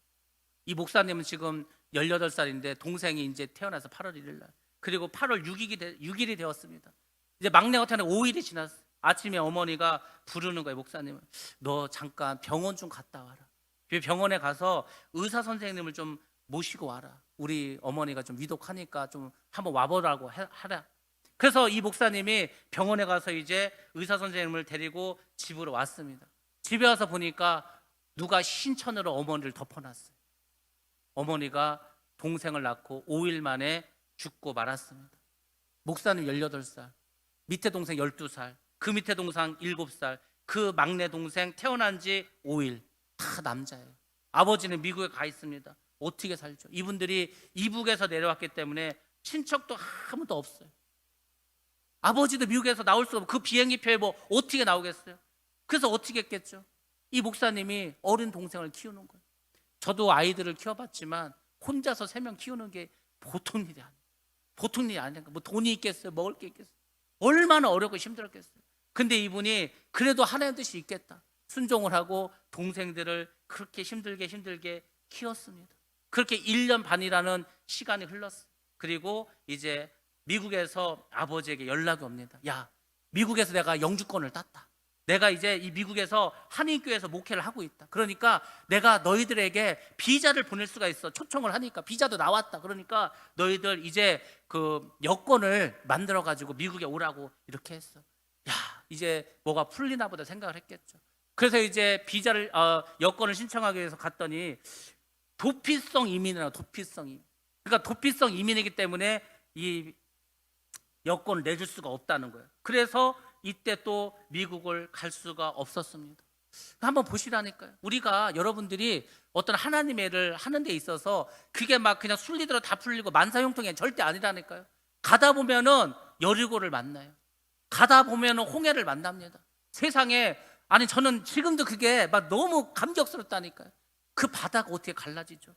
이 목사님은 지금 18살인데 동생이 이제 태어나서 8월 1일 날. 그리고 8월 6일이 되었습니다. 이제 막내가 태어나 5일이 지났어요. 아침에 어머니가 부르는 거예요. 목사님을. 너 잠깐 병원 좀 갔다 와라. 병원에 가서 의사 선생님을 좀 모시고 와라. 우리 어머니가 좀 위독하니까 좀 한번 와보라고 하라. 그래서 이 목사님이 병원에 가서 이제 의사 선생님을 데리고 집으로 왔습니다. 집에 와서 보니까 누가 신천으로 어머니를 덮어놨어요. 어머니가 동생을 낳고 5일 만에 죽고 말았습니다. 목사님 18살, 밑에 동생 12살, 그 밑에 동생 7살, 그 막내 동생 태어난 지 5일, 다 남자예요. 아버지는 미국에 가 있습니다. 어떻게 살죠? 이분들이 이북에서 내려왔기 때문에 친척도 아무도 없어요. 아버지도 미국에서 나올 수 없고 그 비행기표에 뭐 어떻게 나오겠어요? 그래서 어떻게 했겠죠? 이 목사님이 어린 동생을 키우는 거예요. 저도 아이들을 키워봤지만 혼자서 3명 키우는 게 보통 일이 아니에요. 보통 일이 아니니까 뭐 돈이 있겠어요? 먹을 게 있겠어요? 얼마나 어렵고 힘들었겠어요. 근데 이분이 그래도 하나님 뜻이 있겠다. 순종을 하고 동생들을 그렇게 힘들게 키웠습니다. 그렇게 1년 반이라는 시간이 흘렀어요. 그리고 이제 미국에서 아버지에게 연락이 옵니다. 야, 미국에서 내가 영주권을 땄다. 내가 이제 이 미국에서 한인교회에서 목회를 하고 있다. 그러니까 내가 너희들에게 비자를 보낼 수가 있어. 초청을 하니까 비자도 나왔다. 그러니까 너희들 이제 그 여권을 만들어 가지고 미국에 오라고 이렇게 했어. 야, 이제 뭐가 풀리나 보다 생각을 했겠죠. 그래서 이제 비자를 여권을 신청하기 위해서 갔더니 도피성 이민이라고. 도피성 이민. 그러니까 도피성 이민이기 때문에 이 여권을 내줄 수가 없다는 거예요. 그래서 이때 또 미국을 갈 수가 없었습니다. 한번 보시라니까요. 우리가 여러분들이 어떤 하나님의 일을 하는 데 있어서 그게 막 그냥 순리대로 다 풀리고 만사형통이 절대 아니라니까요. 가다 보면은 여리고를 만나요. 가다 보면은 홍해를 만납니다. 세상에, 아니 저는 지금도 그게 막 너무 감격스럽다니까요. 그 바다가 어떻게 갈라지죠?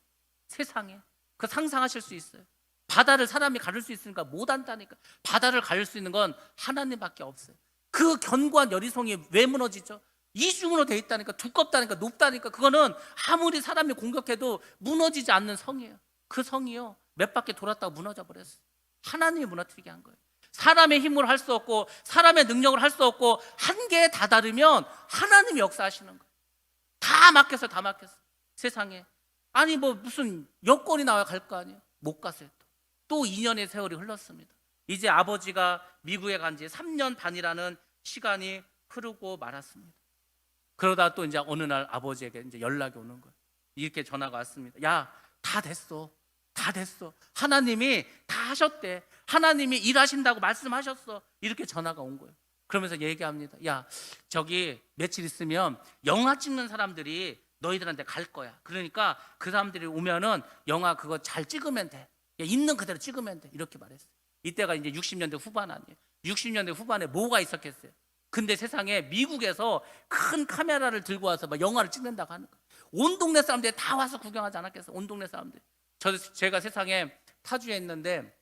세상에. 그 상상하실 수 있어요? 바다를 사람이 가를 수 있으니까 못 한다니까. 바다를 가를 수 있는 건 하나님밖에 없어요. 그 견고한 여리성이 왜 무너지죠? 이중으로 돼 있다니까. 두껍다니까. 높다니까. 그거는 아무리 사람이 공격해도 무너지지 않는 성이에요. 그 성이요, 몇 바퀴 돌았다가 무너져 버렸어요. 하나님이 무너뜨리게 한 거예요. 사람의 힘으로 할 수 없고 사람의 능력으로 할 수 없고 한계에 다다르면 하나님이 역사하시는 거예요. 다 막혔어요. 다 막혔어요. 세상에. 아니 뭐 무슨 여권이 나와야 갈 거 아니에요. 못 갔어요. 또 2년의 세월이 흘렀습니다. 이제 아버지가 미국에 간 지 3년 반이라는 시간이 흐르고 말았습니다. 그러다 또 이제 어느 날 아버지에게 이제 연락이 오는 거예요. 이렇게 전화가 왔습니다. 야, 다 됐어. 다 됐어. 하나님이 다 하셨대. 하나님이 일하신다고 말씀하셨어. 이렇게 전화가 온 거예요. 그러면서 얘기합니다. 야, 저기 며칠 있으면 영화 찍는 사람들이 너희들한테 갈 거야. 그러니까 그 사람들이 오면은 영화 그거 잘 찍으면 돼. 있는 그대로 찍으면 돼. 이렇게 말했어요. 이때가 이제 60년대 후반 아니에요. 60년대 후반에 뭐가 있었겠어요? 근데 세상에 미국에서 큰 카메라를 들고 와서 막 영화를 찍는다고 하는 거예요. 온 동네 사람들이 다 와서 구경하지 않았겠어요? 온 동네 사람들이. 제가 세상에 타주에 있는데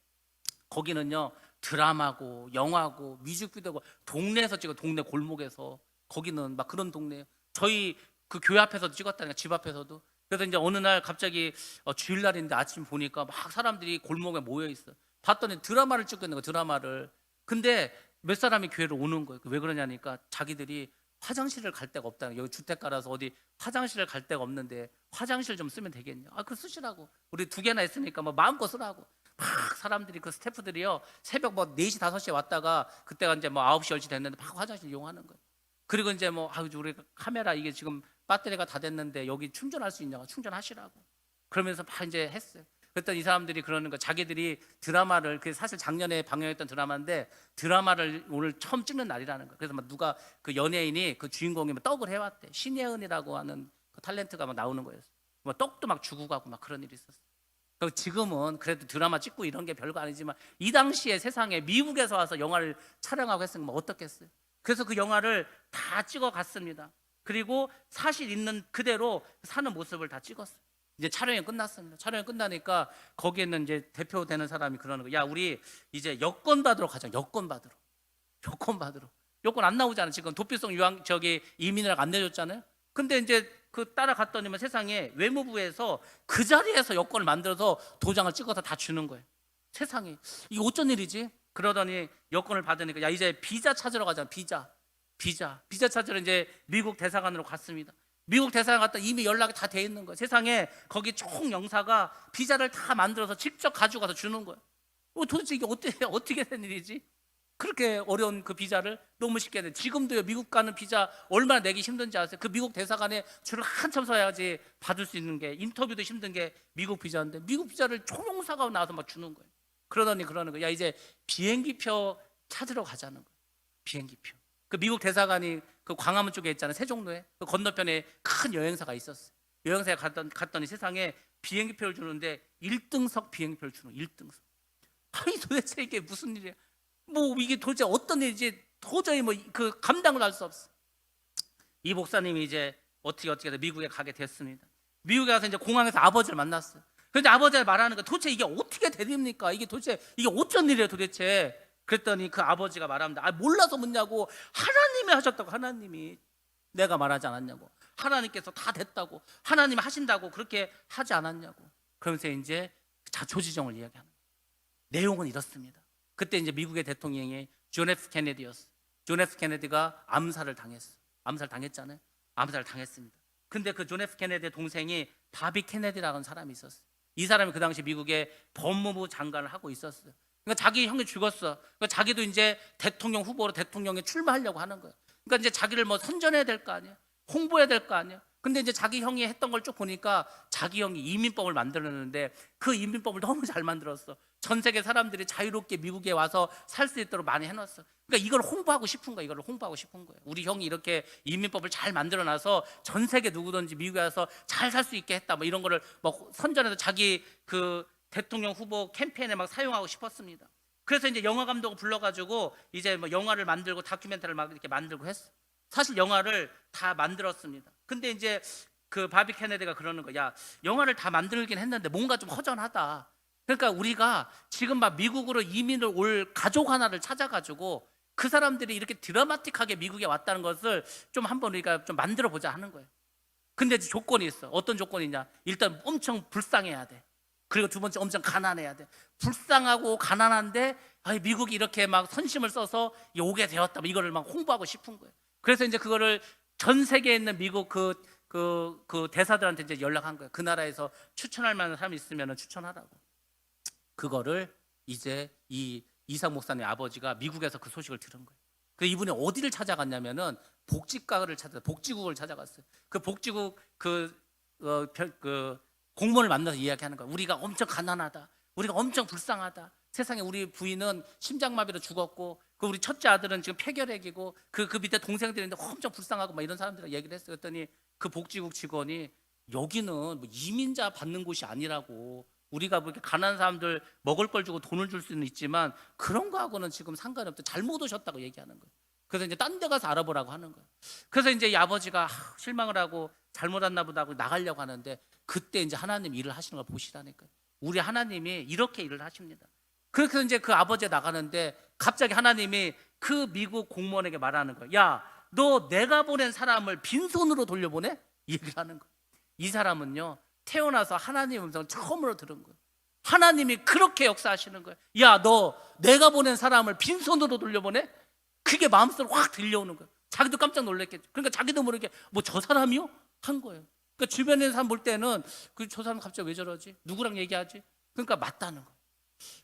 거기는요, 드라마고 영화고 뮤직비디오고 동네에서 찍어. 동네 골목에서. 거기는 막 그런 동네예요. 저희 그 교회 앞에서도 찍었다니까. 집 앞에서도. 그래서 이제 어느 날 갑자기 주일날인데 아침 보니까 막 사람들이 골목에 모여 있어. 봤더니 드라마를 찍고 있는 거예요. 드라마를. 근데 몇 사람이 교회로 오는 거예요. 왜 그러냐니까 자기들이 화장실을 갈 데가 없다는 거예요. 여기 주택가라서 어디 화장실을 갈 데가 없는데 화장실 좀 쓰면 되겠냐. 그거 쓰시라고. 우리 2개나 있으니까 뭐 마음껏 쓰라고. 막 사람들이, 그 스태프들이요, 새벽 뭐 4시 5시에 왔다가 그때가 이제 뭐 9시 10시 됐는데 막 화장실 이용하는 거예요. 그리고 이제 뭐 우리 카메라 이게 지금 배터리가 다 됐는데 여기 충전할 수 있냐고. 충전하시라고. 그러면서 막 이제 했어요. 그랬더니 이 사람들이 그러는 거, 자기들이 드라마를, 그 사실 작년에 방영했던 드라마인데 드라마를 오늘 처음 찍는 날이라는 거예요. 그래서 막 누가 그 연예인이 그 주인공이 막 떡을 해왔대. 신예은이라고 하는 그 탤런트가 막 나오는 거예요. 뭐 떡도 막 주고 가고 막 그런 일이 있었어요. 지금은 그래도 드라마 찍고 이런 게 별거 아니지만 이 당시에 세상에 미국에서 와서 영화를 촬영하고 했으면 뭐 어떻겠어요. 그래서 그 영화를 다 찍어 갔습니다. 그리고 사실 있는 그대로 사는 모습을 다 찍었어요. 이제 촬영이 끝났습니다. 촬영이 끝나니까 거기에는 이제 대표되는 사람이 그러는 거야. 야, 우리 이제 여권 받으러 가자. 여권 받으러. 여권 받으러. 여권 안 나오잖아. 지금 도피성 유학 이민이라고 안 내줬잖아요. 근데 이제 그 따라갔더니만 세상에 외무부에서 그 자리에서 여권을 만들어서 도장을 찍어서 다 주는 거예요. 세상에 이게 어쩐 일이지? 그러더니 여권을 받으니까 야, 이제 비자 찾으러 가자. 비자 찾으러 이제 미국 대사관으로 갔습니다. 미국 대사관 갔다 이미 연락이 다 돼 있는 거예요. 세상에 거기 총 영사가 비자를 다 만들어서 직접 가져가서 주는 거예요. 도대체 이게 어떻게 된 일이지? 그렇게 어려운 그 비자를 너무 쉽게 내. 지금도요, 미국 가는 비자 얼마나 내기 힘든지 아세요? 그 미국 대사관에 줄을 한참 서야지 받을 수 있는 게, 인터뷰도 힘든 게 미국 비자인데 미국 비자를 총영사가 나와서 막 주는 거예요. 그러더니 그러는 거예요. 야, 이제 비행기표 찾으러 가자는 거예요. 비행기표. 그 미국 대사관이 그 광화문 쪽에 있잖아요. 세종로에 그 건너편에 큰 여행사가 있었어요. 여행사에 갔더니 세상에 비행기표를 주는데 1등석 비행기표를 주는 1등석. 아니 도대체 이게 무슨 일이야? 뭐 이게 도대체 어떤 일인지 도저히 뭐 그 감당을 할 수 없어. 이 목사님이 이제 어떻게 미국에 가게 됐습니다. 미국에 가서 이제 공항에서 아버지를 만났어요. 그런데 아버지가 말하는 거 도대체 이게 어떻게 되립니까? 이게 도대체 이게 어쩐 일이에요 도대체? 그랬더니 그 아버지가 말합니다. 몰라서 묻냐고. 하나님이 하셨다고. 하나님이. 내가 말하지 않았냐고. 하나님께서 다 됐다고. 하나님이 하신다고 그렇게 하지 않았냐고. 그러면서 이제 자초지종을 이야기하는 거예요. 내용은 이렇습니다. 그때 이제 미국의 대통령이 존 F 케네디였어. 존 F 케네디가 암살을 당했어. 암살 당했잖아요. 암살을 당했습니다. 근데 그 존 F 케네디의 동생이 바비 케네디라는 사람이 있었어. 이 사람이 그 당시 미국의 법무부 장관을 하고 있었어요. 그러니까 자기 형이 죽었어. 그러니까 자기도 이제 대통령 후보로 대통령에 출마하려고 하는 거예요. 그러니까 이제 자기를 뭐 선전해야 될 거 아니야. 홍보해야 될 거 아니야. 근데 이제 자기 형이 했던 걸 쭉 보니까 자기 형이 이민법을 만들었는데 그 이민법을 너무 잘 만들었어. 전 세계 사람들이 자유롭게 미국에 와서 살 수 있도록 많이 해놨어. 그러니까 이걸 홍보하고 싶은 거야. 이걸 홍보하고 싶은 거예요. 우리 형이 이렇게 이민법을 잘 만들어놔서 전 세계 누구든지 미국에 와서 잘 살 수 있게 했다. 뭐 이런 거를 뭐 선전해서 자기 그 대통령 후보 캠페인에 막 사용하고 싶었습니다. 그래서 이제 영화 감독을 불러가지고 이제 뭐 영화를 만들고 다큐멘터리를 막 이렇게 만들고 했어. 사실 영화를 다 만들었습니다. 근데 이제 그 바비 케네디가 그러는 거야. 야, 영화를 다 만들긴 했는데 뭔가 좀 허전하다. 그러니까 우리가 지금 막 미국으로 이민을 올 가족 하나를 찾아가지고 그 사람들이 이렇게 드라마틱하게 미국에 왔다는 것을 좀 한번 우리가 좀 만들어 보자 하는 거예요. 근데 조건이 있어. 어떤 조건이냐? 일단 엄청 불쌍해야 돼. 그리고 두 번째 엄청 가난해야 돼. 불쌍하고 가난한데 미국이 이렇게 막 선심을 써서 오게 되었다. 이거를 막 홍보하고 싶은 거예요. 그래서 이제 그거를 전 세계에 있는 미국 그 대사들한테 이제 연락한 거예요. 그 나라에서 추천할 만한 사람이 있으면 추천하라고. 그거를 이제 이 이삭 목사님 아버지가 미국에서 그 소식을 들은 거예요. 그 이분이 어디를 찾아갔냐면은 복지국을 찾아갔어요. 그 복지국 그 공무원을 만나서 이야기하는 거예요. 우리가 엄청 가난하다. 우리가 엄청 불쌍하다. 세상에 우리 부인은 심장마비로 죽었고 그 우리 첫째 아들은 지금 폐결핵이고 그 밑에 동생들이 있는데 엄청 불쌍하고 막 이런 사람들이랑 얘기를 했어요. 그랬더니 그 복지국 직원이 여기는 뭐 이민자 받는 곳이 아니라고. 우리가 뭐 이렇게 가난한 사람들 먹을 걸 주고 돈을 줄 수는 있지만 그런 거하고는 지금 상관이 없다. 잘못 오셨다고 얘기하는 거예요. 그래서 이제 딴 데 가서 알아보라고 하는 거예요. 그래서 이제 이 아버지가 실망을 하고 잘못 왔나 보다 하고 나가려고 하는데 그때 이제 하나님 일을 하시는 걸 보시라니까요. 우리 하나님이 이렇게 일을 하십니다. 그래서 이제 그 아버지가 나가는데 갑자기 하나님이 그 미국 공무원에게 말하는 거예요. 야, 너 내가 보낸 사람을 빈손으로 돌려보내? 이 얘기를 하는 거예요. 이 사람은요 태어나서 하나님 음성을 처음으로 들은 거예요. 하나님이 그렇게 역사하시는 거예요. 야, 너 내가 보낸 사람을 빈손으로 돌려보내? 그게 마음속으로 확 들려오는 거예요. 자기도 깜짝 놀랐겠죠. 그러니까 자기도 모르게 뭐 저 사람이요? 한 거예요. 그러니까 주변에 있는 사람 볼 때는 저 사람 갑자기 왜 저러지? 누구랑 얘기하지? 그러니까 맞다는 거예요.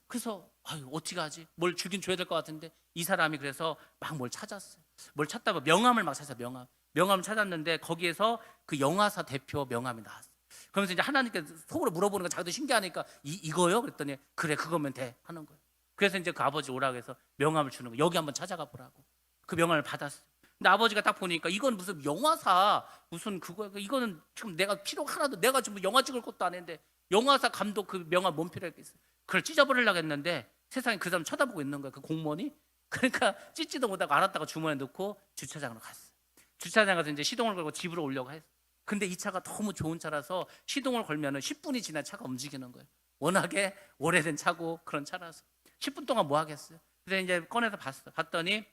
그래서 어떻게 하지? 뭘 주긴 줘야 될 것 같은데 이 사람이 그래서 막 뭘 찾았어요. 뭘 찾다가 명함을 막 찾았어요. 명함을 찾았는데 거기에서 그 영화사 대표 명함이 나왔어요. 그러면서 이제 하나님께 속으로 물어보는 거 자기도 신기하니까 이거요? 그랬더니 그래 그거면 돼 하는 거예요. 그래서 이제 그 아버지 오라고 해서 명함을 주는 거예요. 여기 한번 찾아가 보라고. 그 명함을 받았어요. 근데 아버지가 딱 보니까 이건 무슨 영화사 무슨 그거 이거는 지금 내가 필요 하나도 내가 지금 영화 찍을 것도 아닌데 영화사 감독 그 명함 몸필하게 있어요. 그걸 찢어버리려고 했는데 세상에 그 사람 쳐다보고 있는 거야. 그 공무원이. 그러니까 찢지도 못하고 알았다가 주머니에 넣고 주차장으로 갔어요. 주차장 가서 이제 시동을 걸고 집으로 오려고 했어요. 근데 이 차가 너무 좋은 차라서 시동을 걸면은 10분이 지나 차가 움직이는 거예요. 워낙에 오래된 차고 그런 차라서 10분 동안 뭐 하겠어요. 그래서 이제 꺼내서 봤어. 봤더니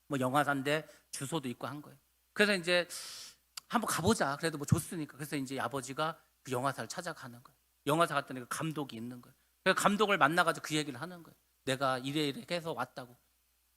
뭐 영화사인데 주소도 있고 한 거예요. 그래서 이제 한번 가보자. 그래도 뭐 줬으니까. 그래서 이제 아버지가 그 영화사를 찾아가는 거예요. 영화사 갔더니 그 감독이 있는 거예요. 그래서 감독을 만나가지고 그 얘기를 하는 거예요. 내가 이래 해서 왔다고.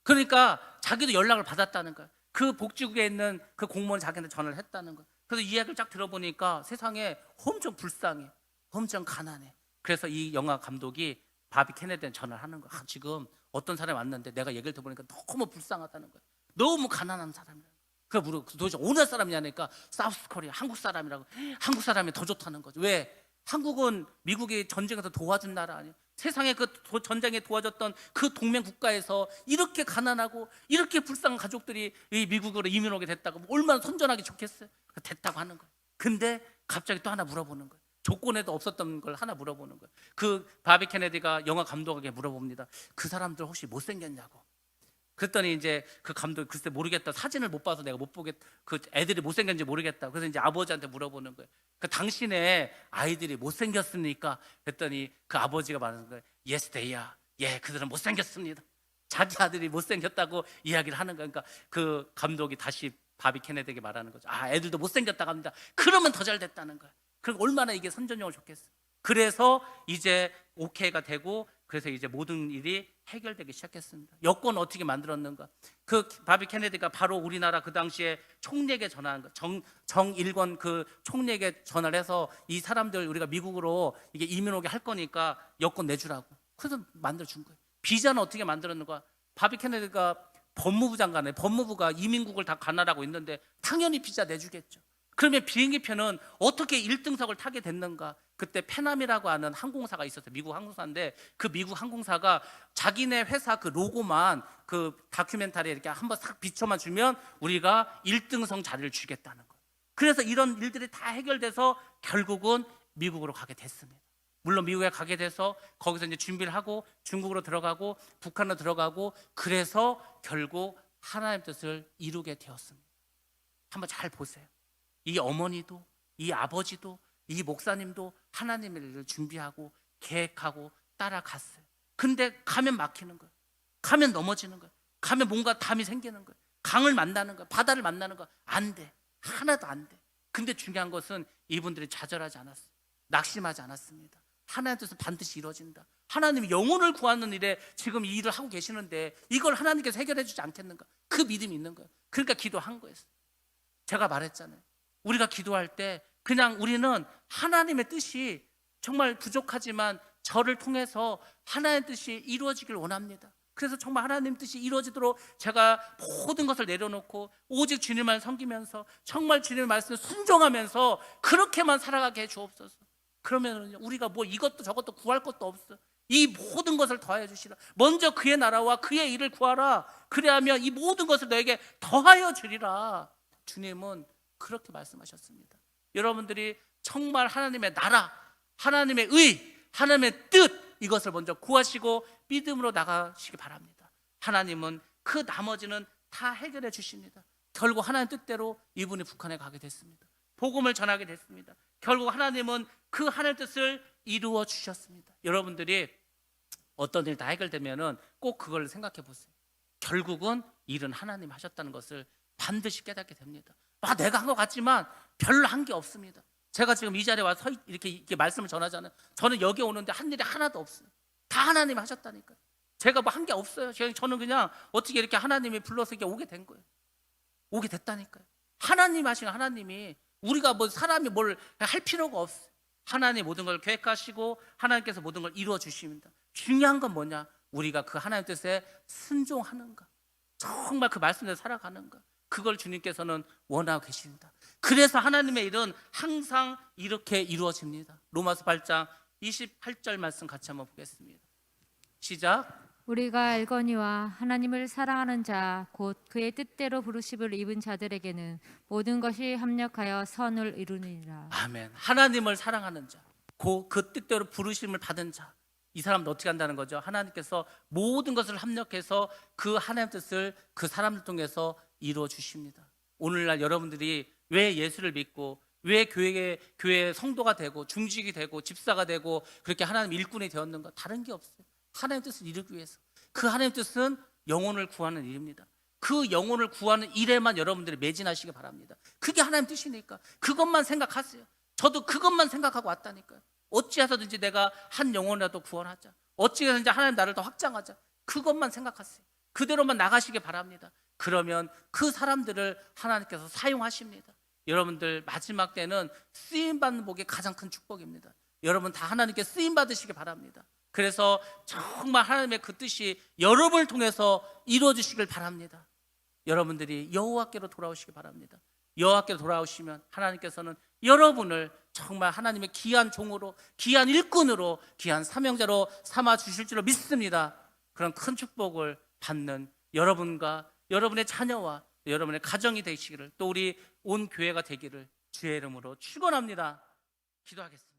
그러니까 자기도 연락을 받았다는 거예요. 그 복지국에 있는 그 공무원이 자기한테 전화를 했다는 거예요. 그래서 이 이야기를 쫙 들어보니까 세상에 엄청 불쌍해, 엄청 가난해. 그래서 이 영화 감독이 바비 케네디한테 전화를 하는 거야. 지금 어떤 사람이 왔는데 내가 얘기를 들어보니까 너무 불쌍하다는 거야. 너무 가난한 사람이라고. 그래 물어 도대체 어느 사람이냐니까 사우스 코리아 한국 사람이라고. 한국 사람이 더 좋다는 거죠. 왜? 한국은 미국이 전쟁에서 도와준 나라 아니야. 세상에 그 전쟁에 도와줬던 그 동맹 국가에서 이렇게 가난하고 이렇게 불쌍한 가족들이 이 미국으로 이민 오게 됐다고 얼마나 선전하기 좋겠어요. 됐다고 하는 거예요. 근데 갑자기 또 하나 물어보는 거예요. 조건에도 없었던 걸 하나 물어보는 거예요. 그 바비 케네디가 영화 감독에게 물어봅니다. 그 사람들 혹시 못생겼냐고. 그랬더니 이제 그 감독이 글쎄 모르겠다. 사진을 못 봐서 내가 못 보겠. 그 애들이 못생겼는지 모르겠다. 그래서 이제 아버지한테 물어보는 거예요. 그 당신의 아이들이 못생겼습니까? 그랬더니 그 아버지가 말하는 거예요. Yes, they are. 예, 그들은 못생겼습니다. 자기 아들이 못생겼다고 이야기를 하는 거예요. 그러니까 그 감독이 다시 바비 케네디에게 말하는 거죠. 아, 애들도 못생겼다고 합니다. 그러면 더 잘 됐다는 거예요. 그럼 얼마나 이게 선전용을 좋겠어요. 그래서 이제 오케이가 되고 그래서 이제 모든 일이 해결되기 시작했습니다. 여권 어떻게 만들었는가? 그 바비 케네디가 바로 우리나라 그 당시에 총리에게 전화한 거. 정일권 그 총리에게 전화를 해서 이 사람들 우리가 미국으로 이게 이민 오게 할 거니까 여권 내주라고. 그래서 만들어 준 거예요. 비자는 어떻게 만들었는가? 바비 케네디가 법무부 장관에 법무부가 이민국을 다 관할하고 있는데 당연히 비자 내주겠죠. 그러면 비행기표는 어떻게 1등석을 타게 됐는가? 그때 페남이라고 하는 항공사가 있었어요. 미국 항공사인데 그 미국 항공사가 자기네 회사 그 로고만 그 다큐멘터리에 이렇게 한번 싹 비춰만 주면 우리가 1등석 자리를 주겠다는 거예요. 그래서 이런 일들이 다 해결돼서 결국은 미국으로 가게 됐습니다. 물론 미국에 가게 돼서 거기서 이제 준비를 하고 중국으로 들어가고 북한으로 들어가고 그래서 결국 하나님의 뜻을 이루게 되었습니다. 한번 잘 보세요. 이 어머니도 이 아버지도 이 목사님도 하나님의 일을 준비하고 계획하고 따라갔어요. 근데 가면 막히는 거예요. 가면 넘어지는 거예요. 가면 뭔가 담이 생기는 거예요. 강을 만나는 거예요. 바다를 만나는 거예요. 안 돼. 하나도 안 돼. 근데 중요한 것은 이분들이 좌절하지 않았어요. 낙심하지 않았습니다. 하나님의 뜻은 반드시 이루어진다. 하나님이 영혼을 구하는 일에 지금 이 일을 하고 계시는데 이걸 하나님께서 해결해 주지 않겠는가? 그 믿음이 있는 거예요. 그러니까 기도한 거예요. 제가 말했잖아요. 우리가 기도할 때 그냥 우리는 하나님의 뜻이 정말 부족하지만 저를 통해서 하나님의 뜻이 이루어지길 원합니다. 그래서 정말 하나님 뜻이 이루어지도록 제가 모든 것을 내려놓고 오직 주님만 섬기면서 정말 주님의 말씀에 순종하면서 그렇게만 살아가게 해 주옵소서. 그러면 우리가 뭐 이것도 저것도 구할 것도 없어. 이 모든 것을 더하여 주시라. 먼저 그의 나라와 그의 일을 구하라. 그래야면 이 모든 것을 너에게 더하여 주리라. 주님은 그렇게 말씀하셨습니다. 여러분들이 정말 하나님의 나라, 하나님의 의, 하나님의 뜻 이것을 먼저 구하시고 믿음으로 나가시기 바랍니다. 하나님은 그 나머지는 다 해결해 주십니다. 결국 하나님 뜻대로 이분이 북한에 가게 됐습니다. 복음을 전하게 됐습니다. 결국 하나님은 그 하나님 뜻을 이루어 주셨습니다. 여러분들이 어떤 일 다 해결되면은 꼭 그걸 생각해 보세요. 결국은 일은 하나님 하셨다는 것을 반드시 깨닫게 됩니다. 내가 한 것 같지만 별로 한 게 없습니다. 제가 지금 이 자리에 와서 이렇게 말씀을 전하잖아요. 저는 여기 오는데 한 일이 하나도 없어요. 다 하나님 하셨다니까요. 제가 뭐 한 게 없어요. 저는 그냥 어떻게 이렇게 하나님이 불러서 이렇게 오게 된 거예요. 오게 됐다니까요. 하나님 하신 하나님이 우리가 뭐 사람이 뭘 할 필요가 없어요. 하나님 모든 걸 계획하시고 하나님께서 모든 걸 이루어 주십니다. 중요한 건 뭐냐? 우리가 그 하나님 뜻에 순종하는가? 정말 그 말씀대로 살아가는가? 그걸 주님께서는 원하고 계십니다. 그래서 하나님의 일은 항상 이렇게 이루어집니다. 로마서 8장 28절 말씀 같이 한번 보겠습니다. 시작. 우리가 알거니와 하나님을 사랑하는 자 곧 그의 뜻대로 부르심을 입은 자들에게는 모든 것이 합력하여 선을 이루느니라. 아멘. 하나님을 사랑하는 자, 그 뜻대로 부르심을 받은 자, 이 사람도 어떻게 한다는 거죠? 하나님께서 모든 것을 합력해서 그 하나님의 뜻을 그 사람들 통해서 이루어 주십니다. 오늘날 여러분들이 왜 예수를 믿고 왜 교회 성도가 되고 중직이 되고 집사가 되고 그렇게 하나님 일꾼이 되었는가? 다른 게 없어요. 하나님의 뜻을 이루기 위해서. 그 하나님의 뜻은 영혼을 구하는 일입니다. 그 영혼을 구하는 일에만 여러분들이 매진하시기 바랍니다. 그게 하나님 뜻이니까 그것만 생각하세요. 저도 그것만 생각하고 왔다니까요. 어찌해서든지 내가 한 영혼이라도 구원하자. 어찌해서든지 하나님 나를 더 확장하자. 그것만 생각하세요. 그대로만 나가시기 바랍니다. 그러면 그 사람들을 하나님께서 사용하십니다. 여러분들 마지막 때는 쓰임받는 복이 가장 큰 축복입니다. 여러분 다 하나님께 쓰임받으시기 바랍니다. 그래서 정말 하나님의 그 뜻이 여러분을 통해서 이루어지시길 바랍니다. 여러분들이 여호와께로 돌아오시기 바랍니다. 여호와께로 돌아오시면 하나님께서는 여러분을 정말 하나님의 귀한 종으로, 귀한 일꾼으로, 귀한 사명자로 삼아 주실 줄로 믿습니다. 그런 큰 축복을 받는 여러분과 여러분의 자녀와 여러분의 가정이 되시기를, 또 우리 온 교회가 되기를 주의 이름으로 축원합니다. 기도하겠습니다.